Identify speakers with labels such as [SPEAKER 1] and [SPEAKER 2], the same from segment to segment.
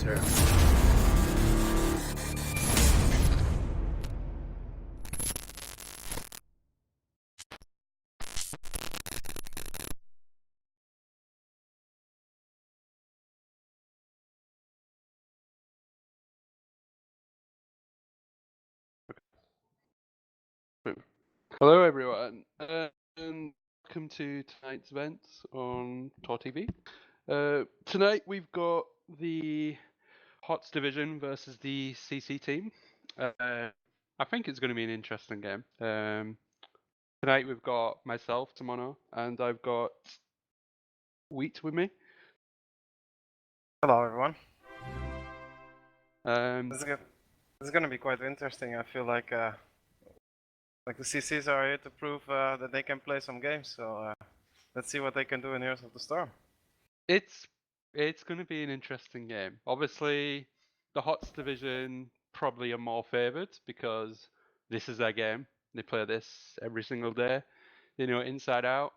[SPEAKER 1] Tracer.
[SPEAKER 2] Hello everyone, and welcome to tonight's event on Tor TV. Tonight we've got the HOTS division versus the CC team. I think it's going to be an interesting game. Tonight we've got myself, TracerMono, and I've got Wheat with me.
[SPEAKER 3] Hello everyone.
[SPEAKER 2] Um,
[SPEAKER 3] This is gonna be quite interesting. I feel like the CCs are here to prove that they can play some games. So let's see what they can do in Heroes of the Storm.
[SPEAKER 2] it's going to be an interesting game. Obviously, the HOTS division probably are more favoured because this is their game. They play this every single day. They know it inside out.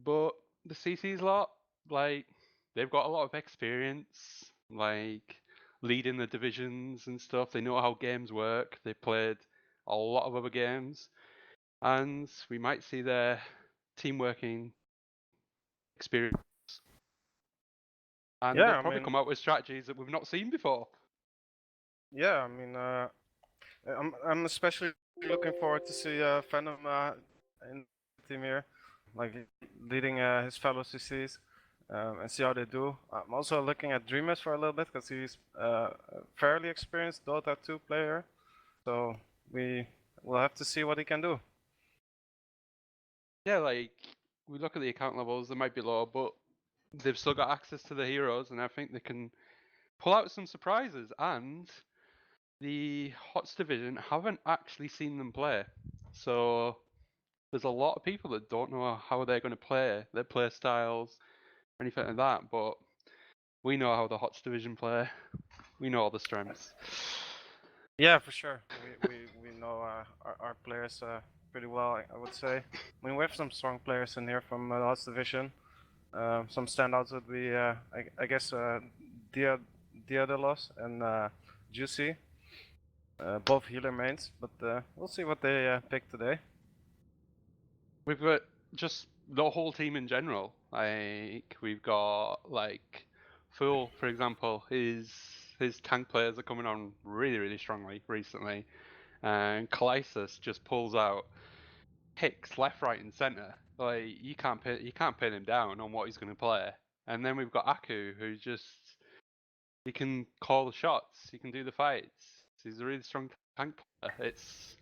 [SPEAKER 2] But the CC's lot, like, they've got a lot of experience, like, leading the divisions and stuff. They know how games work. They've played a lot of other games. And we might see their team working experience. And
[SPEAKER 3] Yeah,
[SPEAKER 2] they'll
[SPEAKER 3] I
[SPEAKER 2] probably
[SPEAKER 3] mean,
[SPEAKER 2] come out with strategies that we've not seen before.
[SPEAKER 3] yeah, I mean, I'm especially looking forward to see Phenom in the team here, like leading his fellow CCs, and see how they do. I'm also looking at Dreamus for a little bit because he's a fairly experienced Dota 2 player. So we will have to see what he can do.
[SPEAKER 2] Yeah, like, we look at the account levels, they might be low, but they've still got access to the heroes, and I think they can pull out some surprises. And the HOTS division haven't actually seen them play. So there's a lot of people that don't know how they're going to play, their play styles, anything like that. But we know how the HOTS division play. We know all the strengths.
[SPEAKER 3] Yeah, for sure. We know our players pretty well, I would say. I mean, we have some strong players in here from the last division. Some standouts would be, I guess, Diadelos and Juicy. Both healer mains, but we'll see what they pick today.
[SPEAKER 2] We've got just the whole team in general. Like, we've got, like, Fool, for example. His tank players are coming on really, really strongly recently. And Koleisus just pulls out picks left, right, and center. Like, you can't pin him down on what he's going to play. And then we've got Aku, who just, he can call the shots, he can do the fights. He's a really strong tank player. It's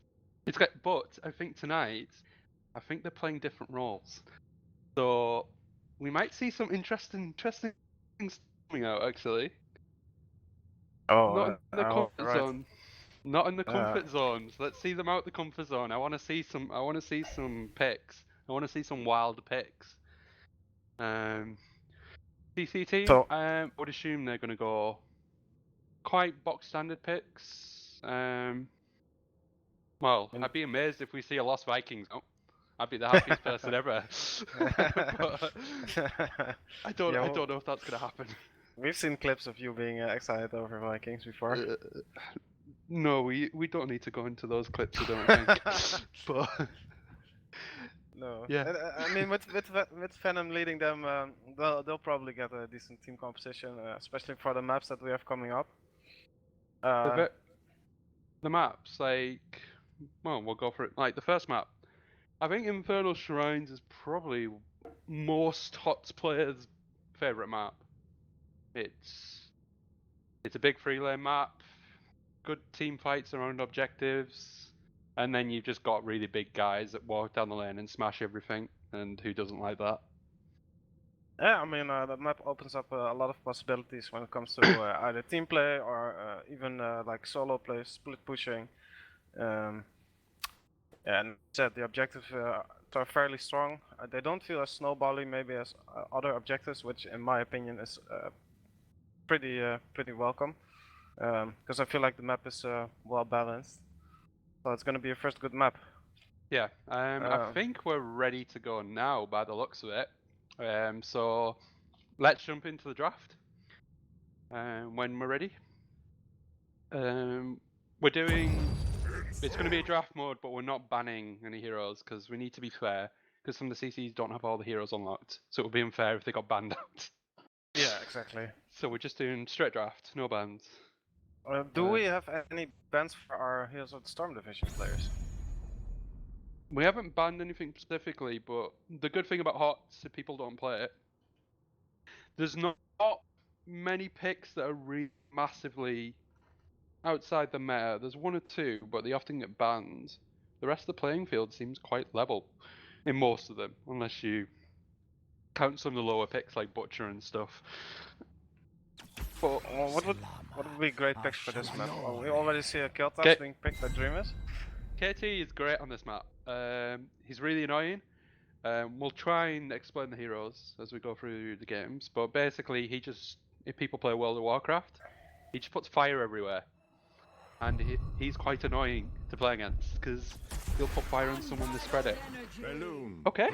[SPEAKER 2] great, but I think tonight, I think they're playing different roles. So we might see some interesting things coming out, actually.
[SPEAKER 3] Oh,
[SPEAKER 2] Not in the comfort
[SPEAKER 3] right.
[SPEAKER 2] zone. Not in the comfort zones. Let's see them out the comfort zone. I want to see some picks. I want to see some wild picks. CC team,
[SPEAKER 3] So,
[SPEAKER 2] I would assume they're going to go quite box standard picks. Well, I'd be amazed if we see a Lost Vikings. Oh, I'd be the happiest person ever. But I don't know if that's going to happen.
[SPEAKER 3] We've seen clips of you being excited over Vikings before.
[SPEAKER 2] No, we don't need to go into those clips, I don't think. But
[SPEAKER 3] no.
[SPEAKER 2] yeah,
[SPEAKER 3] I mean, with Phenom leading them, they'll probably get a decent team composition, especially for the maps that we have coming up.
[SPEAKER 2] the maps, like, well, we'll go for it. Like the first map, I think Infernal Shrines is probably most HOTS players' favorite map. It's a big free lane map, good team fights around objectives, and then you've just got really big guys that walk down the lane and smash everything. And who doesn't like that?
[SPEAKER 3] Yeah, I mean, the map opens up a lot of possibilities when it comes to either team play or even like solo play, split pushing. And said the objectives are fairly strong. They don't feel as snowbally maybe as other objectives, which in my opinion is pretty welcome. Because I feel like the map is well balanced. So it's gonna be a first good map.
[SPEAKER 2] Yeah, I think we're ready to go now by the looks of it. So let's jump into the draft. when we're ready. We're doing. It's going to be a draft mode, but we're not banning any heroes because we need to be fair. Because some of the CCs don't have all the heroes unlocked, so it would be unfair if they got banned out.
[SPEAKER 3] Yeah, exactly.
[SPEAKER 2] So we're just doing straight draft, no bans.
[SPEAKER 3] Do we have any bans for our Heroes of the Storm Division players?
[SPEAKER 2] We haven't banned anything specifically, but the good thing about HOTS, if people don't play it, there's not many picks that are really massively outside the meta. There's one or two, but they often get banned. The rest of the playing field seems quite level in most of them, unless you count some of the lower picks like Butcher and stuff. But
[SPEAKER 3] Well, what would be great picks for this map? Well, we already see a Kel'Thas being picked by Dreamus.
[SPEAKER 2] KT is great on this map. He's really annoying. We'll try and explain the heroes as we go through the games, but basically he just, if people play World of Warcraft, he just puts fire everywhere. And he's quite annoying to play against, because he'll put fire on someone to spread it. Okay.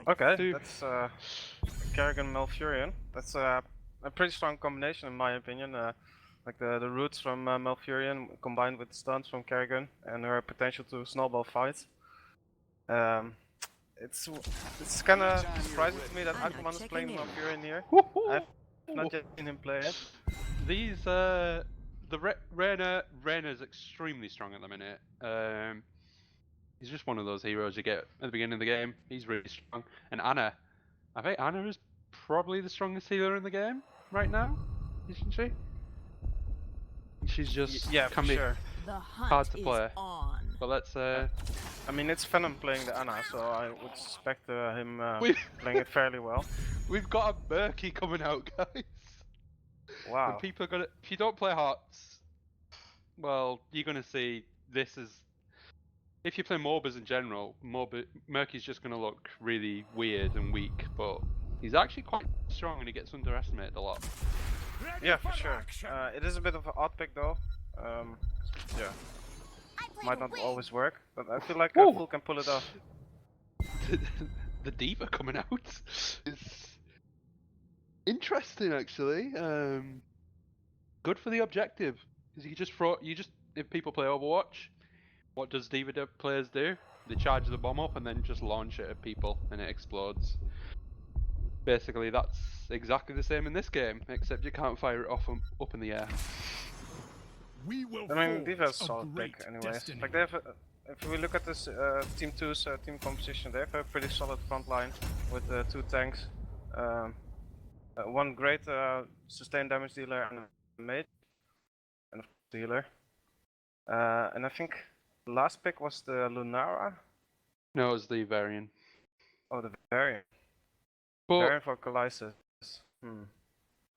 [SPEAKER 3] Okay, that's Kerrigan Malfurion. That's a pretty strong combination in my opinion. Like the roots from Malfurion combined with stuns from Kerrigan and her potential to snowball fights. It's kind of surprising to me that Akumania is playing Malfurion here. I've not yet seen him play it.
[SPEAKER 2] These Reyna's extremely strong at the minute. He's just one of those heroes you get at the beginning of the game. He's really strong. And Anna, I think Anna is probably the strongest healer in the game right now, isn't she? She's just can be hard to play. But let's.
[SPEAKER 3] I mean, it's Phenom playing the Anna, so I would suspect him playing it fairly well.
[SPEAKER 2] We've got a Murky coming out, guys.
[SPEAKER 3] Wow.
[SPEAKER 2] And people are gonna. If you don't play HOTS, well, you're gonna see this is. If you play MOBAs in general, Murky's just gonna look really weird and weak, but he's actually quite strong and he gets underestimated a lot.
[SPEAKER 3] Yeah, for sure. It is a bit of an odd pick though. Yeah. Might not always work, but I feel like Fool can pull it off.
[SPEAKER 2] The Diva coming out is interesting, actually. Good for the objective, because if people play Overwatch, what does Diva players do? They charge the bomb up and then just launch it at people, and it explodes. Basically, that's exactly the same in this game, except you can't fire it off up in the air.
[SPEAKER 3] I mean, Diva is a solid pick, anyways. Like they have, if we look at this Team 2's team composition, they have a pretty solid front line with 2 tanks, one great sustained damage dealer and a mage, and a healer. And I think the last pick was the Lunara.
[SPEAKER 2] No, it was the Varian.
[SPEAKER 3] Oh, the Varian.
[SPEAKER 2] But
[SPEAKER 3] Varian for Koleisus.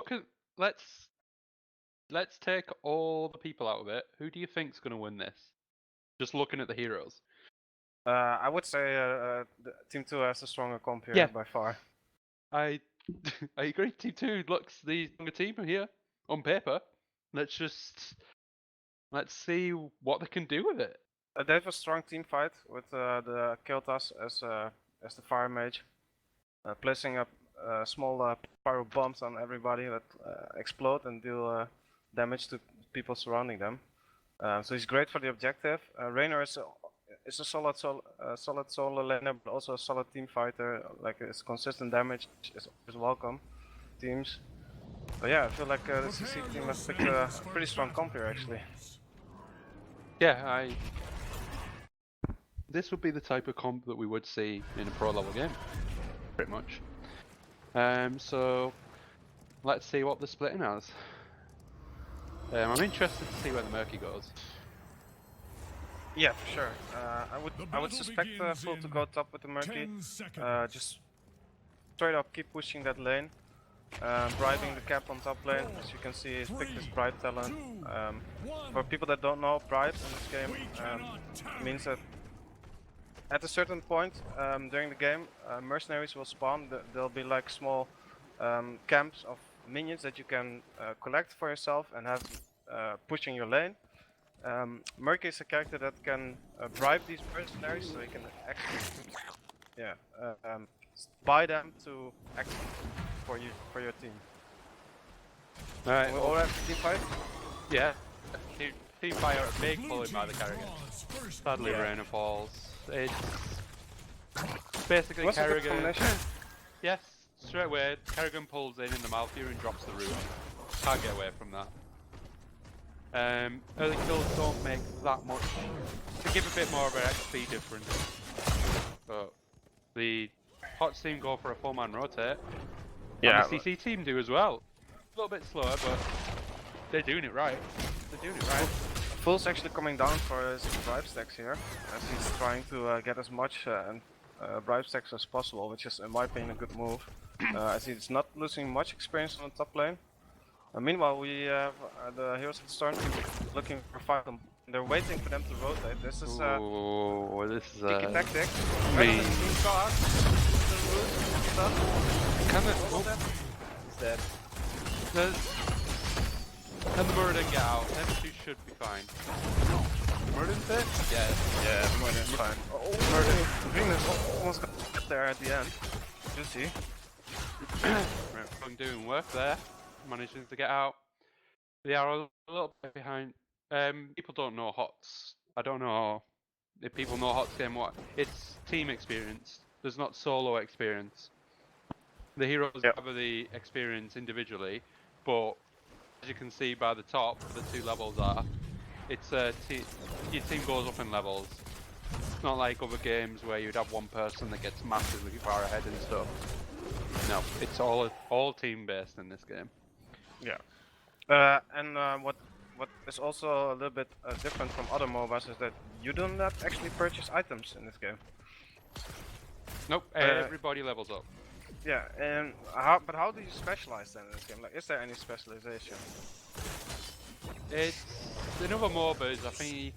[SPEAKER 2] Okay, let's take all the people out of it. Who do you think's gonna win this? Just looking at the heroes.
[SPEAKER 3] I would say Team 2 has a stronger comp here by far.
[SPEAKER 2] I agree. Team 2 looks the stronger team here on paper. Let's see what they can do with it.
[SPEAKER 3] They have a strong team fight with the Kel'Thas as the fire mage, placing up small pyro bombs on everybody that explode and deal damage to people surrounding them. So he's great for the objective. Raynor is a solid solo laner, but also a solid team fighter. Like his consistent damage is welcome. Teams. But yeah, I feel like the CC team has picked a pretty strong comp here actually.
[SPEAKER 2] Yeah, this would be the type of comp that we would see in a pro level game, pretty much. So let's see what they're splitting as. I'm interested to see where the Murky goes.
[SPEAKER 3] Yeah, for sure. I would suspect Fool to go top with the Murky. Just straight up keep pushing that lane. Bribing the cap on top lane, as you can see, he's picked his bribe talent. For people that don't know, bribes in this game means that at a certain point during the game, mercenaries will spawn. There'll be like small camps of minions that you can collect for yourself and have pushing your lane. Murky is a character that can bribe these mercenaries, so he can actually buy them to act for your team.
[SPEAKER 2] Alright,
[SPEAKER 3] We all have team fight?
[SPEAKER 2] yeah. Team Fire a big pulling by the Kerrigan. Sadly, Rainer falls. It's basically
[SPEAKER 3] What's a good
[SPEAKER 2] Kerrigan.
[SPEAKER 3] combination?
[SPEAKER 2] Yes, straight away. Kerrigan pulls in the Malfear and drops the root. Can't get away from that. Early kills don't make that much. To give a bit more of an XP difference. But the HOTS team go for a full man rotate.
[SPEAKER 3] Yeah.
[SPEAKER 2] And the CC team do as well. A little bit slower, but they're doing it right. They're doing it right.
[SPEAKER 3] Full's actually coming down for his bribe stacks here, as he's trying to get as much bribe stacks as possible, which is in my opinion a good move, as he's not losing much experience on the top lane. Meanwhile, we have the Heroes of the Storm team looking for Phenom. They're waiting for them to rotate. This is
[SPEAKER 2] Ooh, this is
[SPEAKER 3] tricky tactic.
[SPEAKER 2] Me. Can
[SPEAKER 3] He's dead.
[SPEAKER 2] Can the Muradin get out? Them two should be fine. Muradin fit? Yeah.
[SPEAKER 3] Yeah, the Muradin's fine. Oh, Dreamus almost got there at the end. Juicy.
[SPEAKER 2] Right, doing work there. Managing to get out. They are a little bit behind. People don't know HOTS. I don't know if people know HOTS game. What? It's team experience. There's not solo experience. The heroes have the experience individually, but as you can see by the top, the two levels are. It's your team goes up in levels. It's not like other games where you'd have one person that gets massively far ahead and stuff. No, it's all team based in this game.
[SPEAKER 3] Yeah. What is also a little bit different from other MOBAs is that you do not actually purchase items in this game.
[SPEAKER 2] Nope, everybody levels up.
[SPEAKER 3] Yeah, and but how do you specialize then in this game? Like, is there any specialization?
[SPEAKER 2] It's in other MOBAs. I think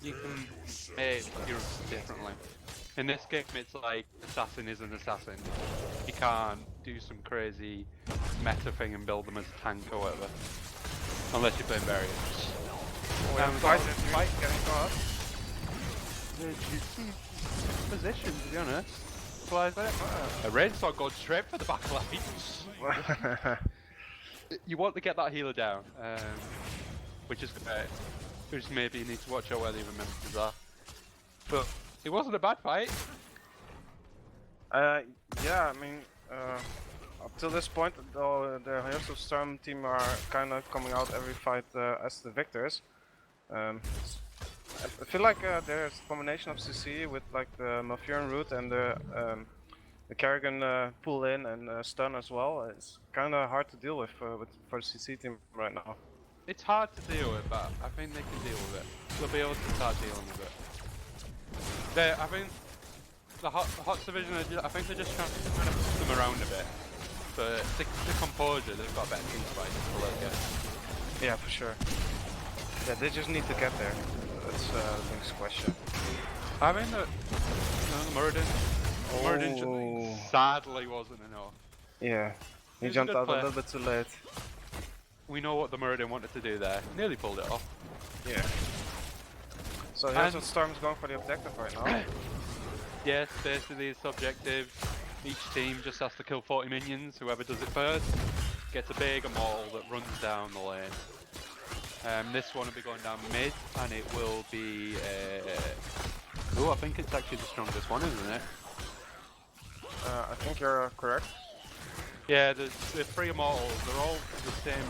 [SPEAKER 2] you can make heroes differently. In this game, it's like assassin is an assassin. You can't do some crazy meta thing and build them as a tank or whatever, unless you're playing variants.
[SPEAKER 3] Fight getting caught.
[SPEAKER 2] Position, to be honest. A RowanRainsong going straight for the back line. You want to get that healer down, which is great. Which maybe you need to watch out where the other members are. But it wasn't a bad fight.
[SPEAKER 3] Yeah, I mean, up till this point, though, the Heroes of Storm team are kind of coming out every fight as the victors. I feel like there's a combination of CC with like the Malfurion root and the Kerrigan pull in and stun as well. It's kind of hard to deal with for the CC team right now.
[SPEAKER 2] It's hard to deal with, but I think they can deal with it. They'll be able to start dealing with it. I think the HOTS division, I think they're just trying to push them around a bit. But the composure, they've got better team fights to look at.
[SPEAKER 3] Yeah, for sure. Yeah, they just need to get there. That's the next question.
[SPEAKER 2] I mean, the Muradin sadly wasn't enough.
[SPEAKER 3] Yeah, he jumped out a little bit too late.
[SPEAKER 2] We know what the Muradin wanted to do there. Nearly pulled it off.
[SPEAKER 3] Yeah. So here's what Storm's going for the objective right now.
[SPEAKER 2] Yes, basically it's objective. Each team just has to kill 40 minions. Whoever does it first gets a big maul that runs down the lane. This one will be going down mid, and it will be. Oh, I think it's actually the strongest one, isn't it?
[SPEAKER 3] I think you're correct.
[SPEAKER 2] Yeah, the three immortals, they're all the same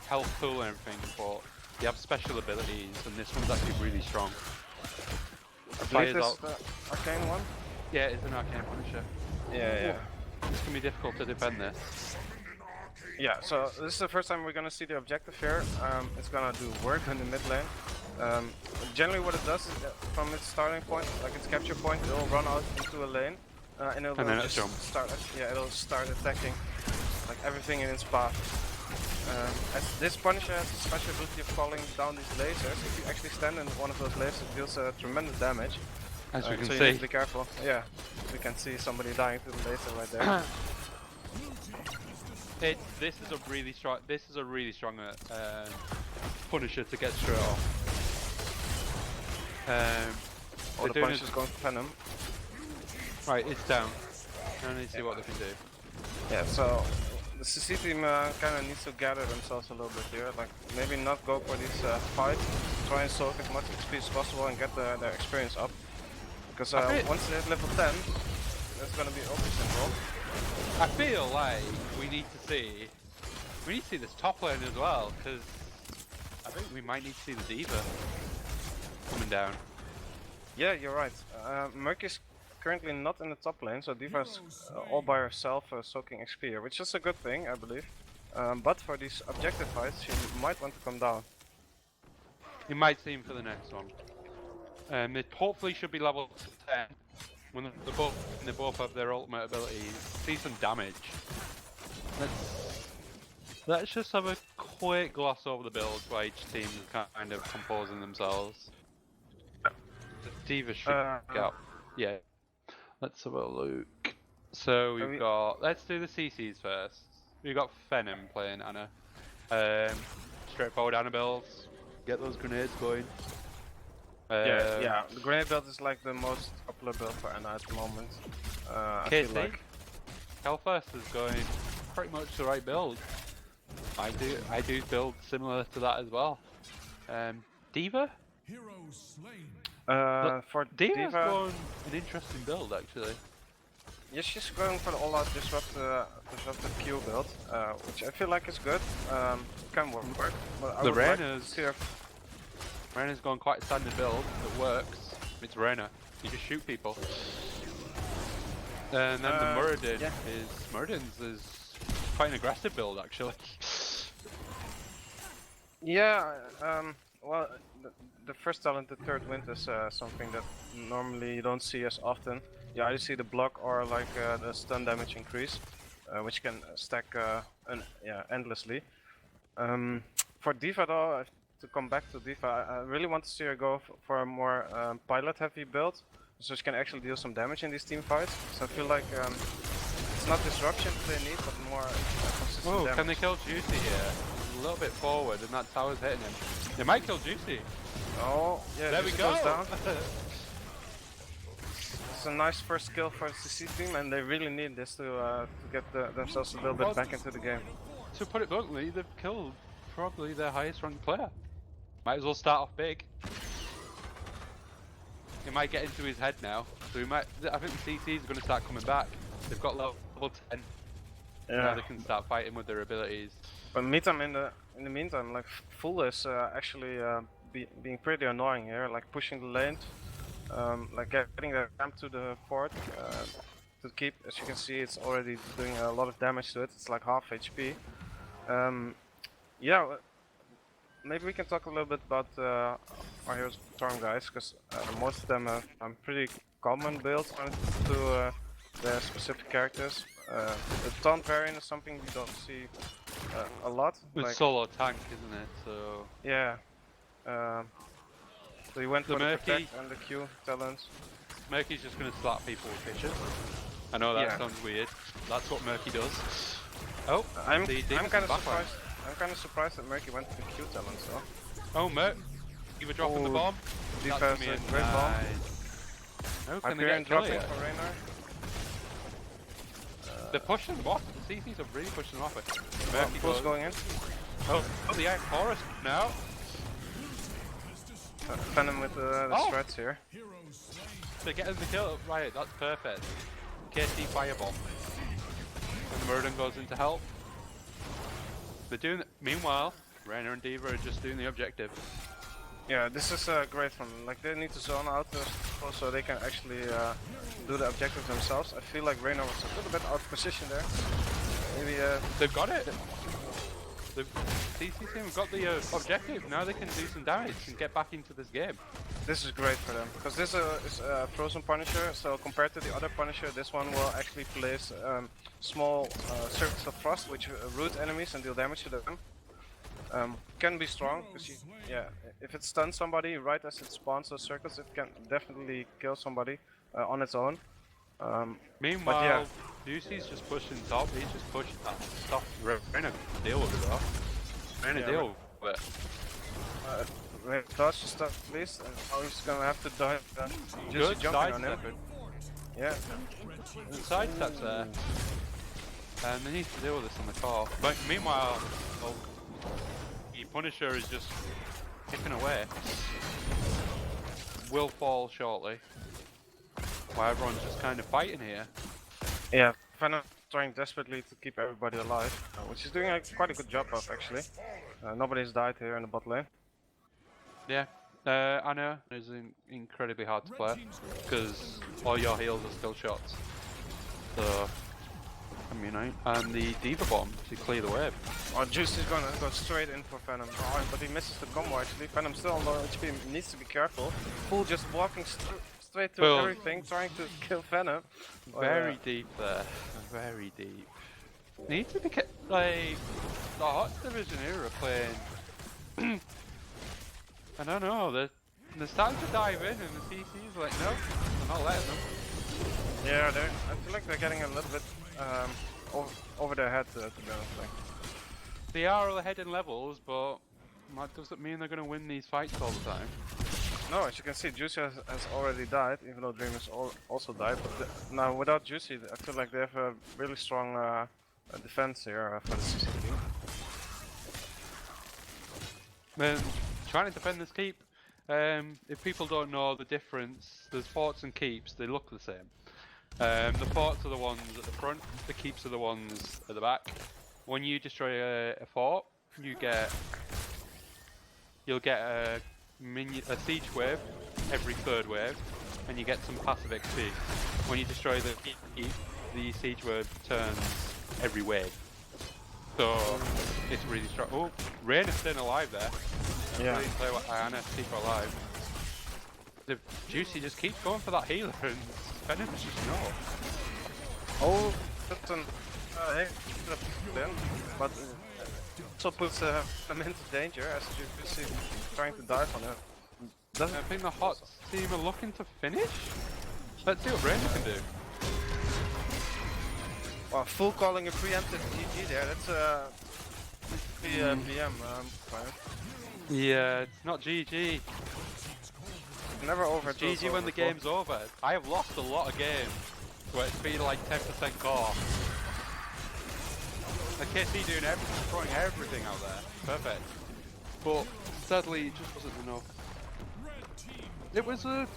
[SPEAKER 2] health pool and everything, but they have special abilities, and this one's actually really strong.
[SPEAKER 3] I believe this is the arcane one?
[SPEAKER 2] Yeah, it's an arcane punisher.
[SPEAKER 3] Yeah.
[SPEAKER 2] It's gonna be difficult to defend this.
[SPEAKER 3] Yeah, so this is the first time we're gonna see the objective here. It's gonna do work in the mid lane. Generally what it does is that from its starting point, like its capture point, it'll run out into a lane. And it'll it'll start attacking like everything in its path. As this Punisher has a special ability of calling down these lasers. If you actually stand in one of those lasers, it deals tremendous damage.
[SPEAKER 2] As we can
[SPEAKER 3] so
[SPEAKER 2] see.
[SPEAKER 3] you need to be careful. Yeah, we can see somebody dying to the laser right there.
[SPEAKER 2] This is a really strong Punisher to get straight off.
[SPEAKER 3] The Punisher's going for Phenom.
[SPEAKER 2] Right, it's down. Now I need to see what they can do.
[SPEAKER 3] Yeah, so the CC team kind of needs to gather themselves a little bit here. Like maybe not go for these fights, try and soak as much XP as possible and get their experience up. Because once they hit level 10, there's gonna be obvious involved.
[SPEAKER 2] I feel like we need to see this top lane as well, because I think we might need to see the Diva coming down.
[SPEAKER 3] Yeah, you're right. Mercy's currently not in the top lane, so Diva's all by herself soaking XP here, which is a good thing, I believe. But for these objective fights, she might want to come down.
[SPEAKER 2] You might see him for the next one. It hopefully should be level 10 when they both have their ultimate abilities. See some damage. Let's just have a quick gloss over the builds while each team is kind of composing themselves. The Diva should go. Yeah. Let's have a look. So we've got. Let's do the CCs first. We've got Phenom playing Anna. Straightforward Anna builds. Get those grenades going.
[SPEAKER 3] Yeah, the grenade build is like the most popular build for Anna at the moment. I feel like
[SPEAKER 2] Hellfest is going pretty much the right build. I do build similar to that as well. Diva?
[SPEAKER 3] For
[SPEAKER 2] Diva's
[SPEAKER 3] Diva,
[SPEAKER 2] going an interesting build actually.
[SPEAKER 3] yeah, she's going for the all-out disruptive Q build, which I feel like is good. Can work, but I would like to see her.
[SPEAKER 2] Reina's gone quite a standard build that works. It's Reina. You just shoot people. And then the Muradin's is quite an aggressive build actually.
[SPEAKER 3] Yeah, well, the first talent, the third wind, is something that normally you don't see as often. You either see the block or like the stun damage increase, which can stack endlessly. For Diva though, to come back to Diva, I really want to see her go for a more pilot heavy build, so she can actually deal some damage in these team fights. So I feel like it's not disruption they need, but more consistent damage.
[SPEAKER 2] Can they kill Juicy here? A little bit forward and that tower's hitting him. They might kill Juicy.
[SPEAKER 3] Oh, yeah,
[SPEAKER 2] there we go!
[SPEAKER 3] Goes down. It's a nice first kill for the CC team, and they really need this to get themselves a little bit back into the game.
[SPEAKER 2] To put it bluntly, they've killed probably their highest ranked player. Might as well start off big. It might get into his head now, so we might. I think the CC is going to start coming back. They've got level 10. Yeah. Now they can start fighting with their abilities.
[SPEAKER 3] But meantime, in the meantime, like Full is actually being pretty annoying here, like pushing the lanes, like getting the ramp to the fort to keep. As you can see, it's already doing a lot of damage to it. It's like half HP. Yeah. Maybe we can talk a little bit about our heroes Storm guys, because most of them have pretty common builds to their specific characters. The taunt variant is something we don't see a lot.
[SPEAKER 2] It's like, solo tank, isn't it? So
[SPEAKER 3] yeah. So he went for the protect and the Q talents.
[SPEAKER 2] Murky's just gonna slap people with fishes. I know that sounds weird. That's what Murky does. Oh,
[SPEAKER 3] I'm kind of surprised that Murky went for the Q talents though.
[SPEAKER 2] Oh, Murk, you were dropping the bomb.
[SPEAKER 3] Defense, great bomb.
[SPEAKER 2] Oh, can they get
[SPEAKER 3] dropping for Reina?
[SPEAKER 2] They're pushing them off. The CCs are really pushing them off.
[SPEAKER 3] Murky goes going in.
[SPEAKER 2] Oh, the Iron Forest now.
[SPEAKER 3] Phenom with the strats here.
[SPEAKER 2] They're getting the kill. Right, that's perfect. KC Fireball. And the Muradin goes in to help. They're doing it. Meanwhile, Reina and Diva are just doing the objective.
[SPEAKER 3] Yeah, this is great from them. Like, they need to zone out so they can actually do the objective themselves. I feel like Reina was a little bit out of position there. Maybe
[SPEAKER 2] they've got it. The CC team have got the objective. Now they can do some damage and get back into this game.
[SPEAKER 3] This is great for them, because this is a frozen Punisher, so compared to the other Punisher, this one will actually place small circles of frost which root enemies and deal damage to them. Can be strong, because if it stuns somebody right as it spawns those circles, it can definitely kill somebody on its own.
[SPEAKER 2] Meanwhile, Juicy's just pushing top, he's just pushing that stuff. Reina deal with it though. Reina deal with it.
[SPEAKER 3] Dodge the stuff at least, and now he's gonna have to die.
[SPEAKER 2] Good
[SPEAKER 3] jumping on him.
[SPEAKER 2] It.
[SPEAKER 3] Yeah.
[SPEAKER 2] Side steps there. and they need to deal with this on the core. But meanwhile, well, the Punisher is just ticking away. Will fall shortly. While everyone's just kind of fighting here.
[SPEAKER 3] Yeah, Phenom trying desperately to keep everybody alive, which is doing quite a good job of actually. Nobody's died here in the bot lane.
[SPEAKER 2] Yeah, Anna is incredibly hard to play because all your heals are still shots. So, I mean, and the Diva Bomb to clear the wave.
[SPEAKER 3] Oh, Juicy's gonna go straight in for Phenom. Oh, but he misses the combo actually. Phenom still on low HP, needs to be careful. Fool just walking straight through everything, trying to kill Phenom.
[SPEAKER 2] Very deep there, very deep. Need to be like the Hots division here are playing. I don't know. They're starting to dive in, and the CC's like, no, they're not letting them.
[SPEAKER 3] Yeah, I feel like they're getting a little bit over their head to be honest. Like.
[SPEAKER 2] They are ahead in levels, but that doesn't mean they're going to win these fights all the time.
[SPEAKER 3] No, as you can see, Juicy has already died, even though Dreamus also died. But now without Juicy, I feel like they have a really strong defense here for the CC team.
[SPEAKER 2] Then trying to defend this keep. If people don't know the difference, there's forts and keeps. They look the same. The forts are the ones at the front. The keeps are the ones at the back. When you destroy a fort, you'll get a siege wave every third wave, and you get some passive XP. When you destroy the keep, the siege wave turns every wave. So it's really strong. Oh, Rain is staying alive there.
[SPEAKER 3] Yeah.
[SPEAKER 2] Really play what Iana to keep her alive. The Juicy just keeps going for that healer, and Phenom's just not.
[SPEAKER 3] Oh, that's an but also puts them into danger as Juicy trying to dive on it.
[SPEAKER 2] I think the Hots team are looking to finish. Let's see what Rain can do.
[SPEAKER 3] Well, full calling a preemptive GG there. That's PM.
[SPEAKER 2] Yeah, it's not GG.
[SPEAKER 3] Never over.
[SPEAKER 2] GG when the game's over. I have lost a lot of games where it's been like 10% core. The KC doing everything, throwing everything out there. Perfect. But sadly, it just wasn't enough. It was a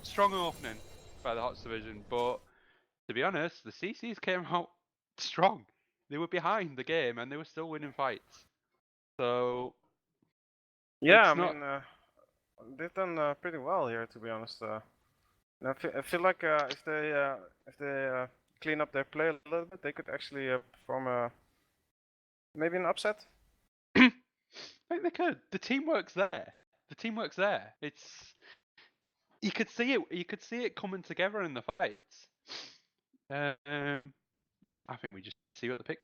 [SPEAKER 2] strong opening by the Hots division, but to be honest, the CCs came out strong. They were behind the game and they were still winning fights. So
[SPEAKER 3] yeah, I mean, they've done pretty well here, to be honest. I feel like if they clean up their play a little bit, they could actually perform maybe an upset.
[SPEAKER 2] I think they could. The teamwork's there. The teamwork's there. It's you could see it. You could see it coming together in the fights. I think we just see what the pick.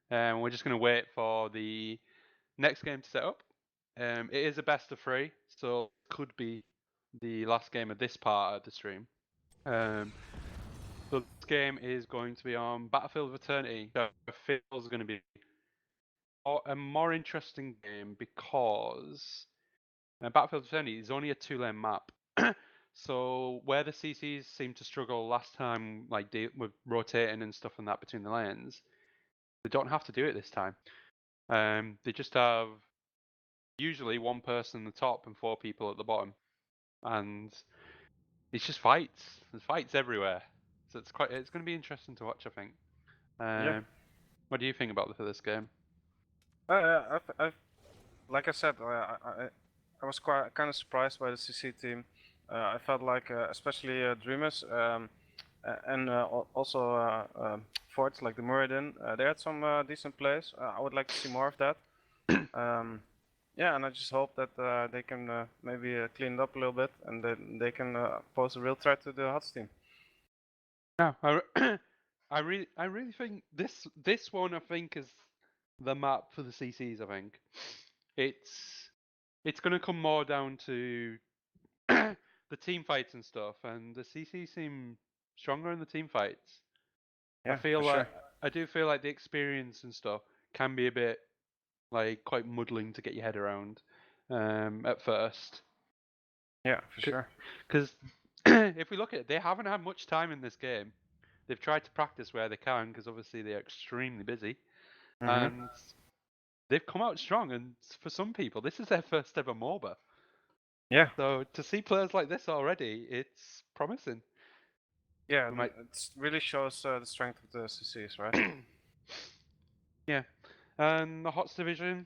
[SPEAKER 2] We're just going to wait for the next game to set up. It is a best of 3, so it could be the last game of this part of the stream. So this game is going to be on Battlefield of Eternity. So it feels going to be a more interesting game because Battlefield of Eternity is only a 2-lane map. So where the CCs seemed to struggle last time, like with rotating and stuff and that between the lanes, they don't have to do it this time. They just have usually one person at the top and 4 people at the bottom, and it's just fights. There's fights everywhere, so it's going to be interesting to watch, I think.
[SPEAKER 3] Yeah.
[SPEAKER 2] What do you think about this game?
[SPEAKER 3] Like I said, I was kind of surprised by the CC team. I felt like, especially Dreamus and also forts like the Muradin, they had some decent plays. I would like to see more of that. Yeah, and I just hope that they can maybe clean it up a little bit, and then they can pose a real threat to the Hots team.
[SPEAKER 2] Yeah, I really think this one I think is the map for the CCs. I think it's going to come more down to the team fights and stuff, and the CCs seem stronger in the team fights.
[SPEAKER 3] Yeah,
[SPEAKER 2] I feel
[SPEAKER 3] for
[SPEAKER 2] like
[SPEAKER 3] sure.
[SPEAKER 2] I do feel like the experience and stuff can be a bit like quite muddling to get your head around at first.
[SPEAKER 3] Yeah, for sure.
[SPEAKER 2] Because if we look at it, they haven't had much time in this game. they've tried to practice where they can because obviously they're extremely busy,
[SPEAKER 3] Mhm.
[SPEAKER 2] and they've come out strong. And for some people, this is their first ever MOBA.
[SPEAKER 3] Yeah.
[SPEAKER 2] So to see players like this already, it's promising.
[SPEAKER 3] Yeah,
[SPEAKER 2] We might,
[SPEAKER 3] it really shows the strength of the CCs, right?
[SPEAKER 2] yeah. And the HOTS division,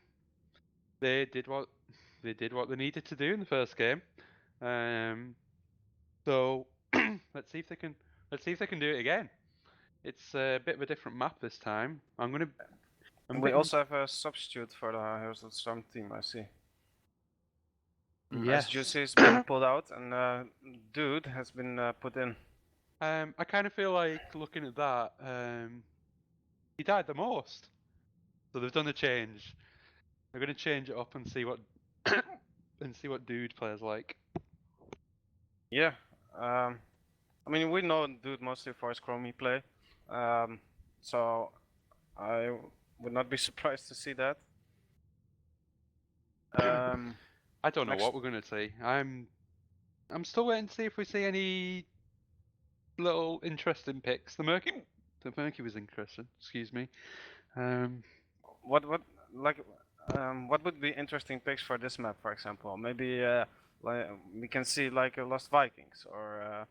[SPEAKER 2] they did what they needed to do in the first game. So let's see if they can do it again. It's a bit of a different map this time. I'm
[SPEAKER 3] And we
[SPEAKER 2] picking,
[SPEAKER 3] also have a substitute for the Heroes of the Storm team, I see. As
[SPEAKER 2] yes.
[SPEAKER 3] Juicy has been pulled out and Dude has been put in.
[SPEAKER 2] I kind of feel like looking at that, he died the most. So they've done a change. They're gonna change it up and see what Dude plays like.
[SPEAKER 3] Yeah. I mean, we know Dude mostly for his Chromie play. So I would not be surprised to see that.
[SPEAKER 2] I don't know
[SPEAKER 3] next-
[SPEAKER 2] what we're gonna see. I'm still waiting to see if we see any little interesting picks. The Murky was interesting. Excuse me.
[SPEAKER 3] what like what would be interesting picks for this map, for example? Maybe like we can see like a Lost Vikings or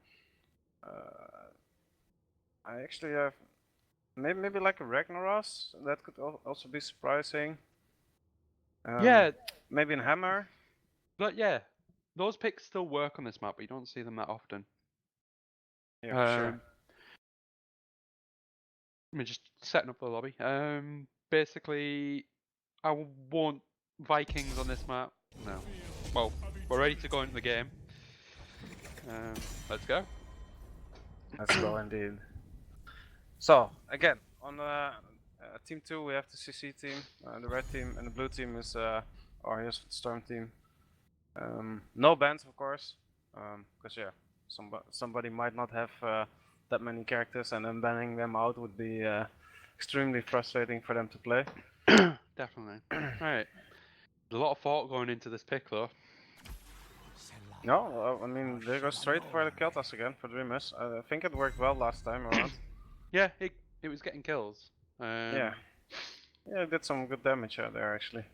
[SPEAKER 3] I actually have maybe like a Ragnaros. That could also be surprising.
[SPEAKER 2] Yeah,
[SPEAKER 3] Maybe in Hammer.
[SPEAKER 2] but yeah, those picks still work on this map, but you don't see them that often.
[SPEAKER 3] Yeah, for sure.
[SPEAKER 2] Let me just setting up the lobby. Basically, I want Vikings on this map. No. Well, we're ready to go into the game. Let's go.
[SPEAKER 3] Let's go indeed. So again, on team 2 we have the CC team, the red team, and the blue team is our Heroes of the Storm team. No bans, of course, because yeah, somebody might not have that many characters, and then banning them out would be extremely frustrating for them to play.
[SPEAKER 2] Definitely. Right. There's a lot of thought going into this pick, though.
[SPEAKER 3] No, I mean they go straight for the Keltas again for Dreamus. I think it worked well last time around.
[SPEAKER 2] Yeah, it was getting kills.
[SPEAKER 3] Yeah, it did some good damage out there actually.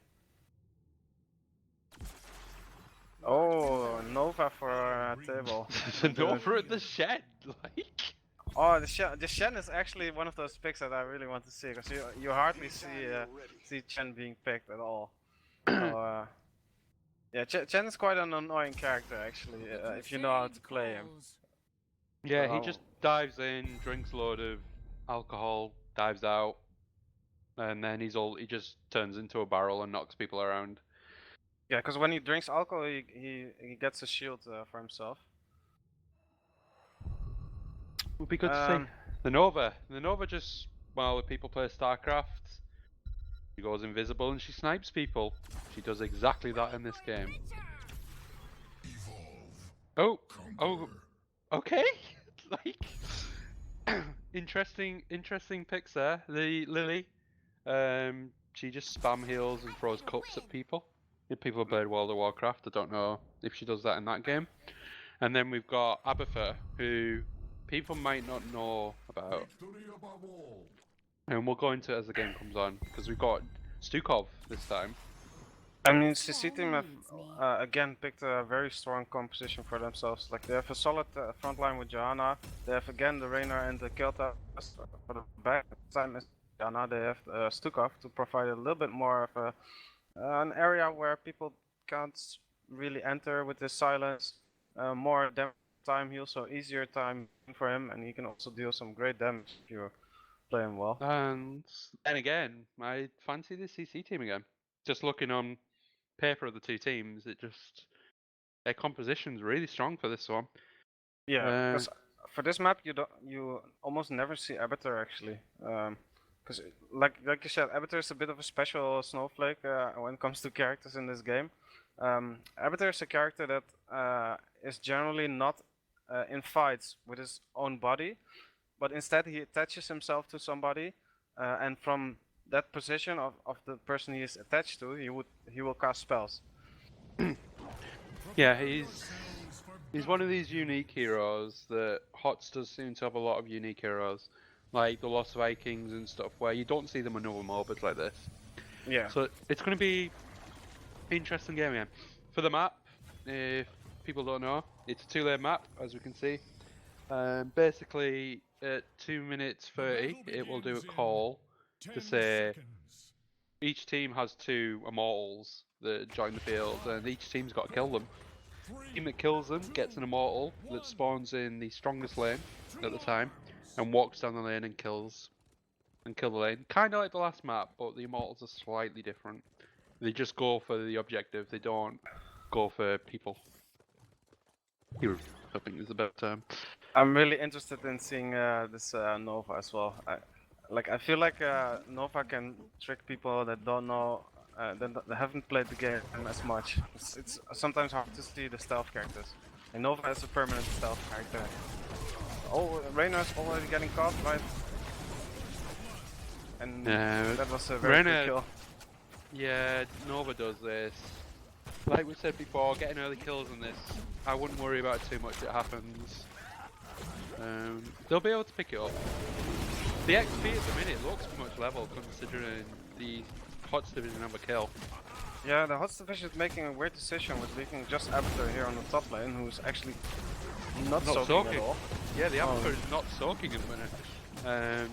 [SPEAKER 3] Oh, Nova for table.
[SPEAKER 2] The Nova at the shed, like.
[SPEAKER 3] Oh, the Shen is actually one of those picks that I really want to see because you hardly see Chen being picked at all. So, yeah, Chen is quite an annoying character actually if you know how to play him.
[SPEAKER 2] Yeah, he just dives in, drinks a load of alcohol, dives out, and then he just turns into a barrel and knocks people around.
[SPEAKER 3] Yeah, because when he drinks alcohol, he gets a shield for himself.
[SPEAKER 2] Would be good to see. The Nova just, while the people play StarCraft, she goes invisible and she snipes people. She does exactly that in this game. Oh, okay. Like, interesting picks there. The Lily, she just spam heals and throws cups at people. If people have played World of Warcraft, I don't know if she does that in that game. And then we've got Abatha, who people might not know about. And we'll go into it as the game comes on, because we've got Stukov this time.
[SPEAKER 3] I mean, CC team have again picked a very strong composition for themselves. Like they have a solid front line with Johanna. They have again the Rainer and the Kelta for the back time is Johanna. They have Stukov to provide a little bit more of an area where people can't really enter with his silence. More damage time heal, so easier time for him, and he can also deal some great damage if you play him well.
[SPEAKER 2] And then again, I fancy the CC team again. Just looking on paper of the two teams, their composition's really strong for this one.
[SPEAKER 3] Yeah, because for this map you almost never see Abathur actually. Because like you said, Abathur is a bit of a special snowflake when it comes to characters in this game. Abathur is a character that is generally not in fights with his own body, but instead he attaches himself to somebody, and from that position of the person he is attached to, he will cast spells.
[SPEAKER 2] Yeah, he's He's one of these unique heroes that HOTS does seem to have a lot of unique heroes, like the Lost Vikings and stuff, where you don't see them in other MOBAs like this.
[SPEAKER 3] Yeah.
[SPEAKER 2] So it's going to be interesting game, yeah. For the map, if people don't know, it's a 2-layer map, as we can see. Basically, at 2 minutes 30, it will do a call to say each team has 2 immortals that join the field, and each team's got to kill them. The team that kills them gets an immortal that spawns in the strongest lane at the time, and walks down the lane and kill the lane. Kind of like the last map, but the immortals are slightly different. They just go for the objective. They don't go for people. Heroes, I think is the better term.
[SPEAKER 3] I'm really interested in seeing this Nova as well. I feel like Nova can trick people that don't know, that haven't played the game as much. It's sometimes hard to see the stealth characters. And Nova is a permanent stealth character. Oh, Reyna's already getting caught, right? And that was a very good kill.
[SPEAKER 2] Yeah, Nova does this. Like we said before, getting early kills on this, I wouldn't worry about it too much. It happens. They'll be able to pick it up. The XP at the minute looks pretty much level considering the HOTS division have a kill.
[SPEAKER 3] Yeah, the HOTS division is making a weird decision with leaving just Avatar here on the top lane, who's actually not soaking at all.
[SPEAKER 2] Yeah, the Avatar is not soaking at the minute.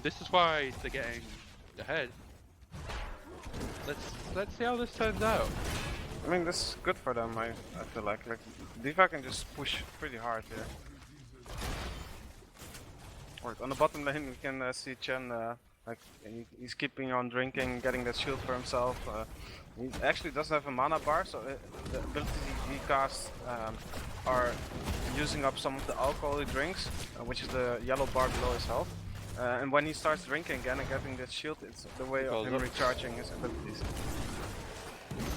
[SPEAKER 2] This is why they're getting ahead. Let's see how this turns out.
[SPEAKER 3] I mean, this is good for them. I feel like D.Va can just push pretty hard here. Right, on the bottom lane we can see Chen, he's keeping on drinking, getting that shield for himself. He actually doesn't have a mana bar, so the abilities he casts are using up some of the alcohol he drinks, which is the yellow bar below his health. And when he starts drinking again and getting that shield, it's the way of him recharging his abilities.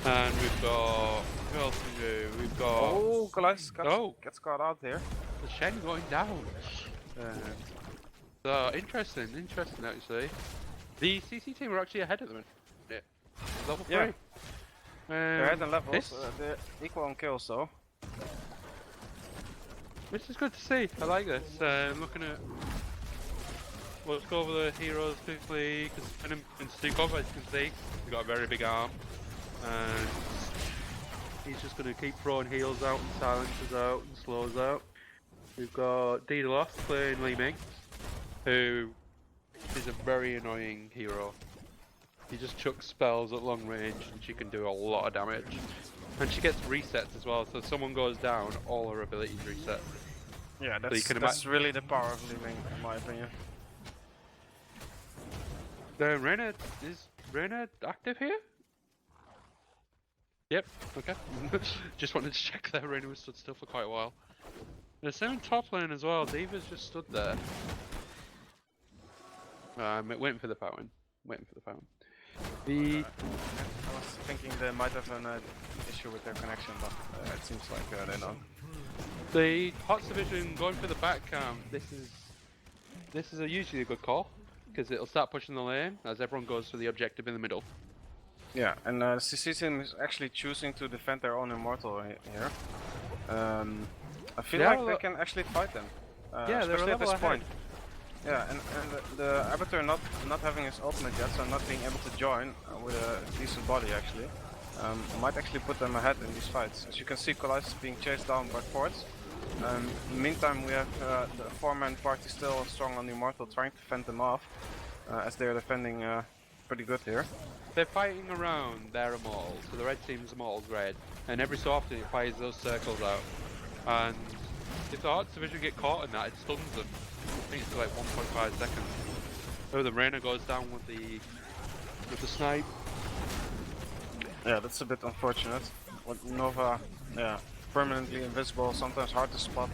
[SPEAKER 2] And we've got... who else we do? We've got...
[SPEAKER 3] Oh, Koleisus gets caught out here.
[SPEAKER 2] The Shen going down. So, interesting actually. The CC team are actually ahead of them. Yeah. Level 3.
[SPEAKER 3] Yeah. They're ahead in levels, they're equal on kills though.
[SPEAKER 2] This is good to see, I like this. Looking at... Well, let's go over the heroes quickly, because Phenom can stick off, as you can see. He's got a very big arm. And he's just going to keep throwing heals out and silences out and slows out. We've got Diadelos playing Li Ming, who is a very annoying hero. He just chucks spells at long range and she can do a lot of damage. And she gets resets as well, so if someone goes down, all her abilities reset.
[SPEAKER 3] Yeah, that's really the power of Li Ming, in my opinion.
[SPEAKER 2] Is Reyna active here? Yep, okay. Just wanted to check that Reyna was stood still for quite a while. The same top lane as well, D.Va's just stood there. I'm waiting for the fountain. I
[SPEAKER 3] was thinking they might have an issue with their connection, but it seems like they don't.
[SPEAKER 2] The HOTS division going for the back cam, this is usually a good call, because it'll start pushing the lane as everyone goes for the objective in the middle.
[SPEAKER 3] Yeah, and CC team is actually choosing to defend their own immortal here. I feel like they can actually fight them, especially at this point. Yeah, and the Avatar not having his ultimate yet, so not being able to join with a decent body actually, might actually put them ahead in these fights. As you can see, Koleisus being chased down by forts. In the meantime, we have the 4-man party still strong on the immortal, trying to fend them off, as they are defending pretty good here.
[SPEAKER 2] They're fighting around their immortals, so the red team's immortal's red, and every so often it fires those circles out. And if the HOTS division get caught in that, it stuns them. I think it's like 1.5 seconds. Oh, the Reyna goes down with the snipe.
[SPEAKER 3] Yeah, that's a bit unfortunate. With Nova, yeah, permanently invisible, sometimes hard to spot.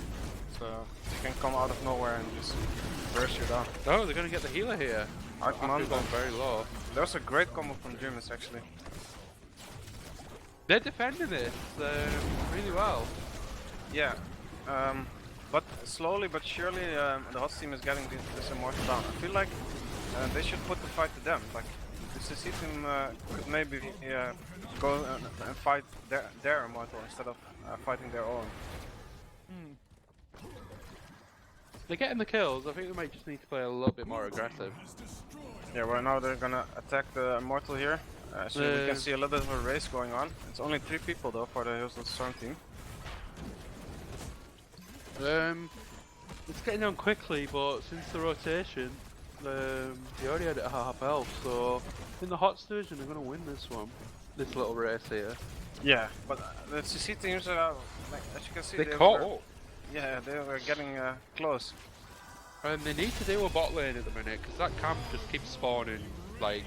[SPEAKER 3] So you can come out of nowhere and just burst you down.
[SPEAKER 2] Oh, they're gonna get the healer here.
[SPEAKER 3] Akumania
[SPEAKER 2] gone very low.
[SPEAKER 3] That was a great combo from Dreamus actually.
[SPEAKER 2] They're defending this really well.
[SPEAKER 3] Yeah, but slowly but surely the HOTS team is getting this immortal down. I feel like they should put the fight to them. Like the CC team could maybe go and fight their immortal instead of fighting their own.
[SPEAKER 2] They're getting the kills. I think they might just need to play a little bit more aggressive.
[SPEAKER 3] Yeah, right now they're gonna attack the Immortal here. So we can see a little bit of a race going on. It's only 3 people though for the Heroes of the Storm team.
[SPEAKER 2] It's getting on quickly, but since the rotation, they already had it at half health, so in the HOTS division they're going to win this one. This little race here.
[SPEAKER 3] Yeah, but the CC teams are, like, as you can see,
[SPEAKER 2] They caught up.
[SPEAKER 3] Yeah, they were getting close.
[SPEAKER 2] And they need to do a bot lane at the minute, because that camp just keeps spawning, like,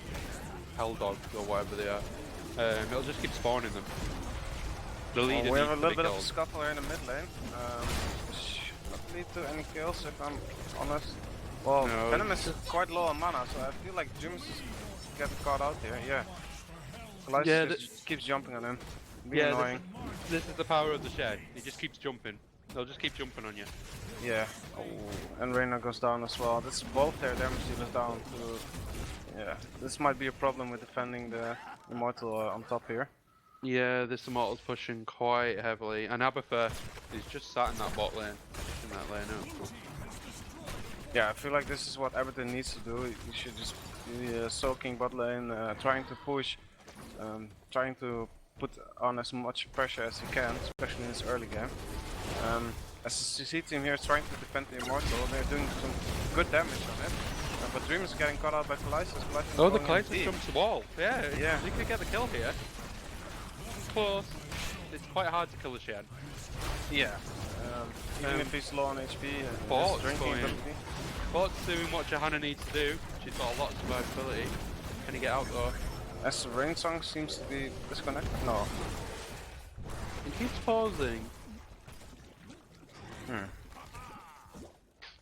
[SPEAKER 2] hell dogs or whatever they are. It'll just keep spawning them. The leader
[SPEAKER 3] we have a
[SPEAKER 2] needs
[SPEAKER 3] little
[SPEAKER 2] to be
[SPEAKER 3] bit of a
[SPEAKER 2] killed.
[SPEAKER 3] scuffle here in the mid lane. Should not lead to any kills if I'm honest. Well,
[SPEAKER 2] No,
[SPEAKER 3] Phenom is quite low on mana, so I feel like Dreamus is getting caught out here. Yeah. Koleisus
[SPEAKER 2] Yeah,
[SPEAKER 3] just keeps jumping on him. Being
[SPEAKER 2] Yeah,
[SPEAKER 3] annoying.
[SPEAKER 2] this is the power of the shed. He just keeps jumping. They'll just keep jumping on you.
[SPEAKER 3] Yeah. Oh, and Reina goes down as well. This is both their damage dealers down to... Yeah, this might be a problem with defending the Immortal on top here.
[SPEAKER 2] Yeah, this Immortal's pushing quite heavily, and Abathur is just sat in that bot lane, pushing that lane up.
[SPEAKER 3] Yeah, I feel like this is what Everton needs to do. You should just be soaking bot lane, trying to push, trying to put on as much pressure as you can, especially in this early game. As the CC team here is trying to defend the Immortal, they're doing some good damage on it. But Dreamus is getting caught out by Koleisus.
[SPEAKER 2] Oh, the Koleisus jumps the wall. Yeah,
[SPEAKER 3] yeah.
[SPEAKER 2] You could get the kill here. Close. It's quite hard to kill the Shen.
[SPEAKER 3] Yeah. Even if he's low on HP and
[SPEAKER 2] Fort's
[SPEAKER 3] drinking
[SPEAKER 2] going.
[SPEAKER 3] ability.
[SPEAKER 2] Fort's doing what Johanna needs to do. She's got a lot of survivability. Can he get out though?
[SPEAKER 3] As RowanRainsong seems to be disconnected. No.
[SPEAKER 2] He keeps pausing.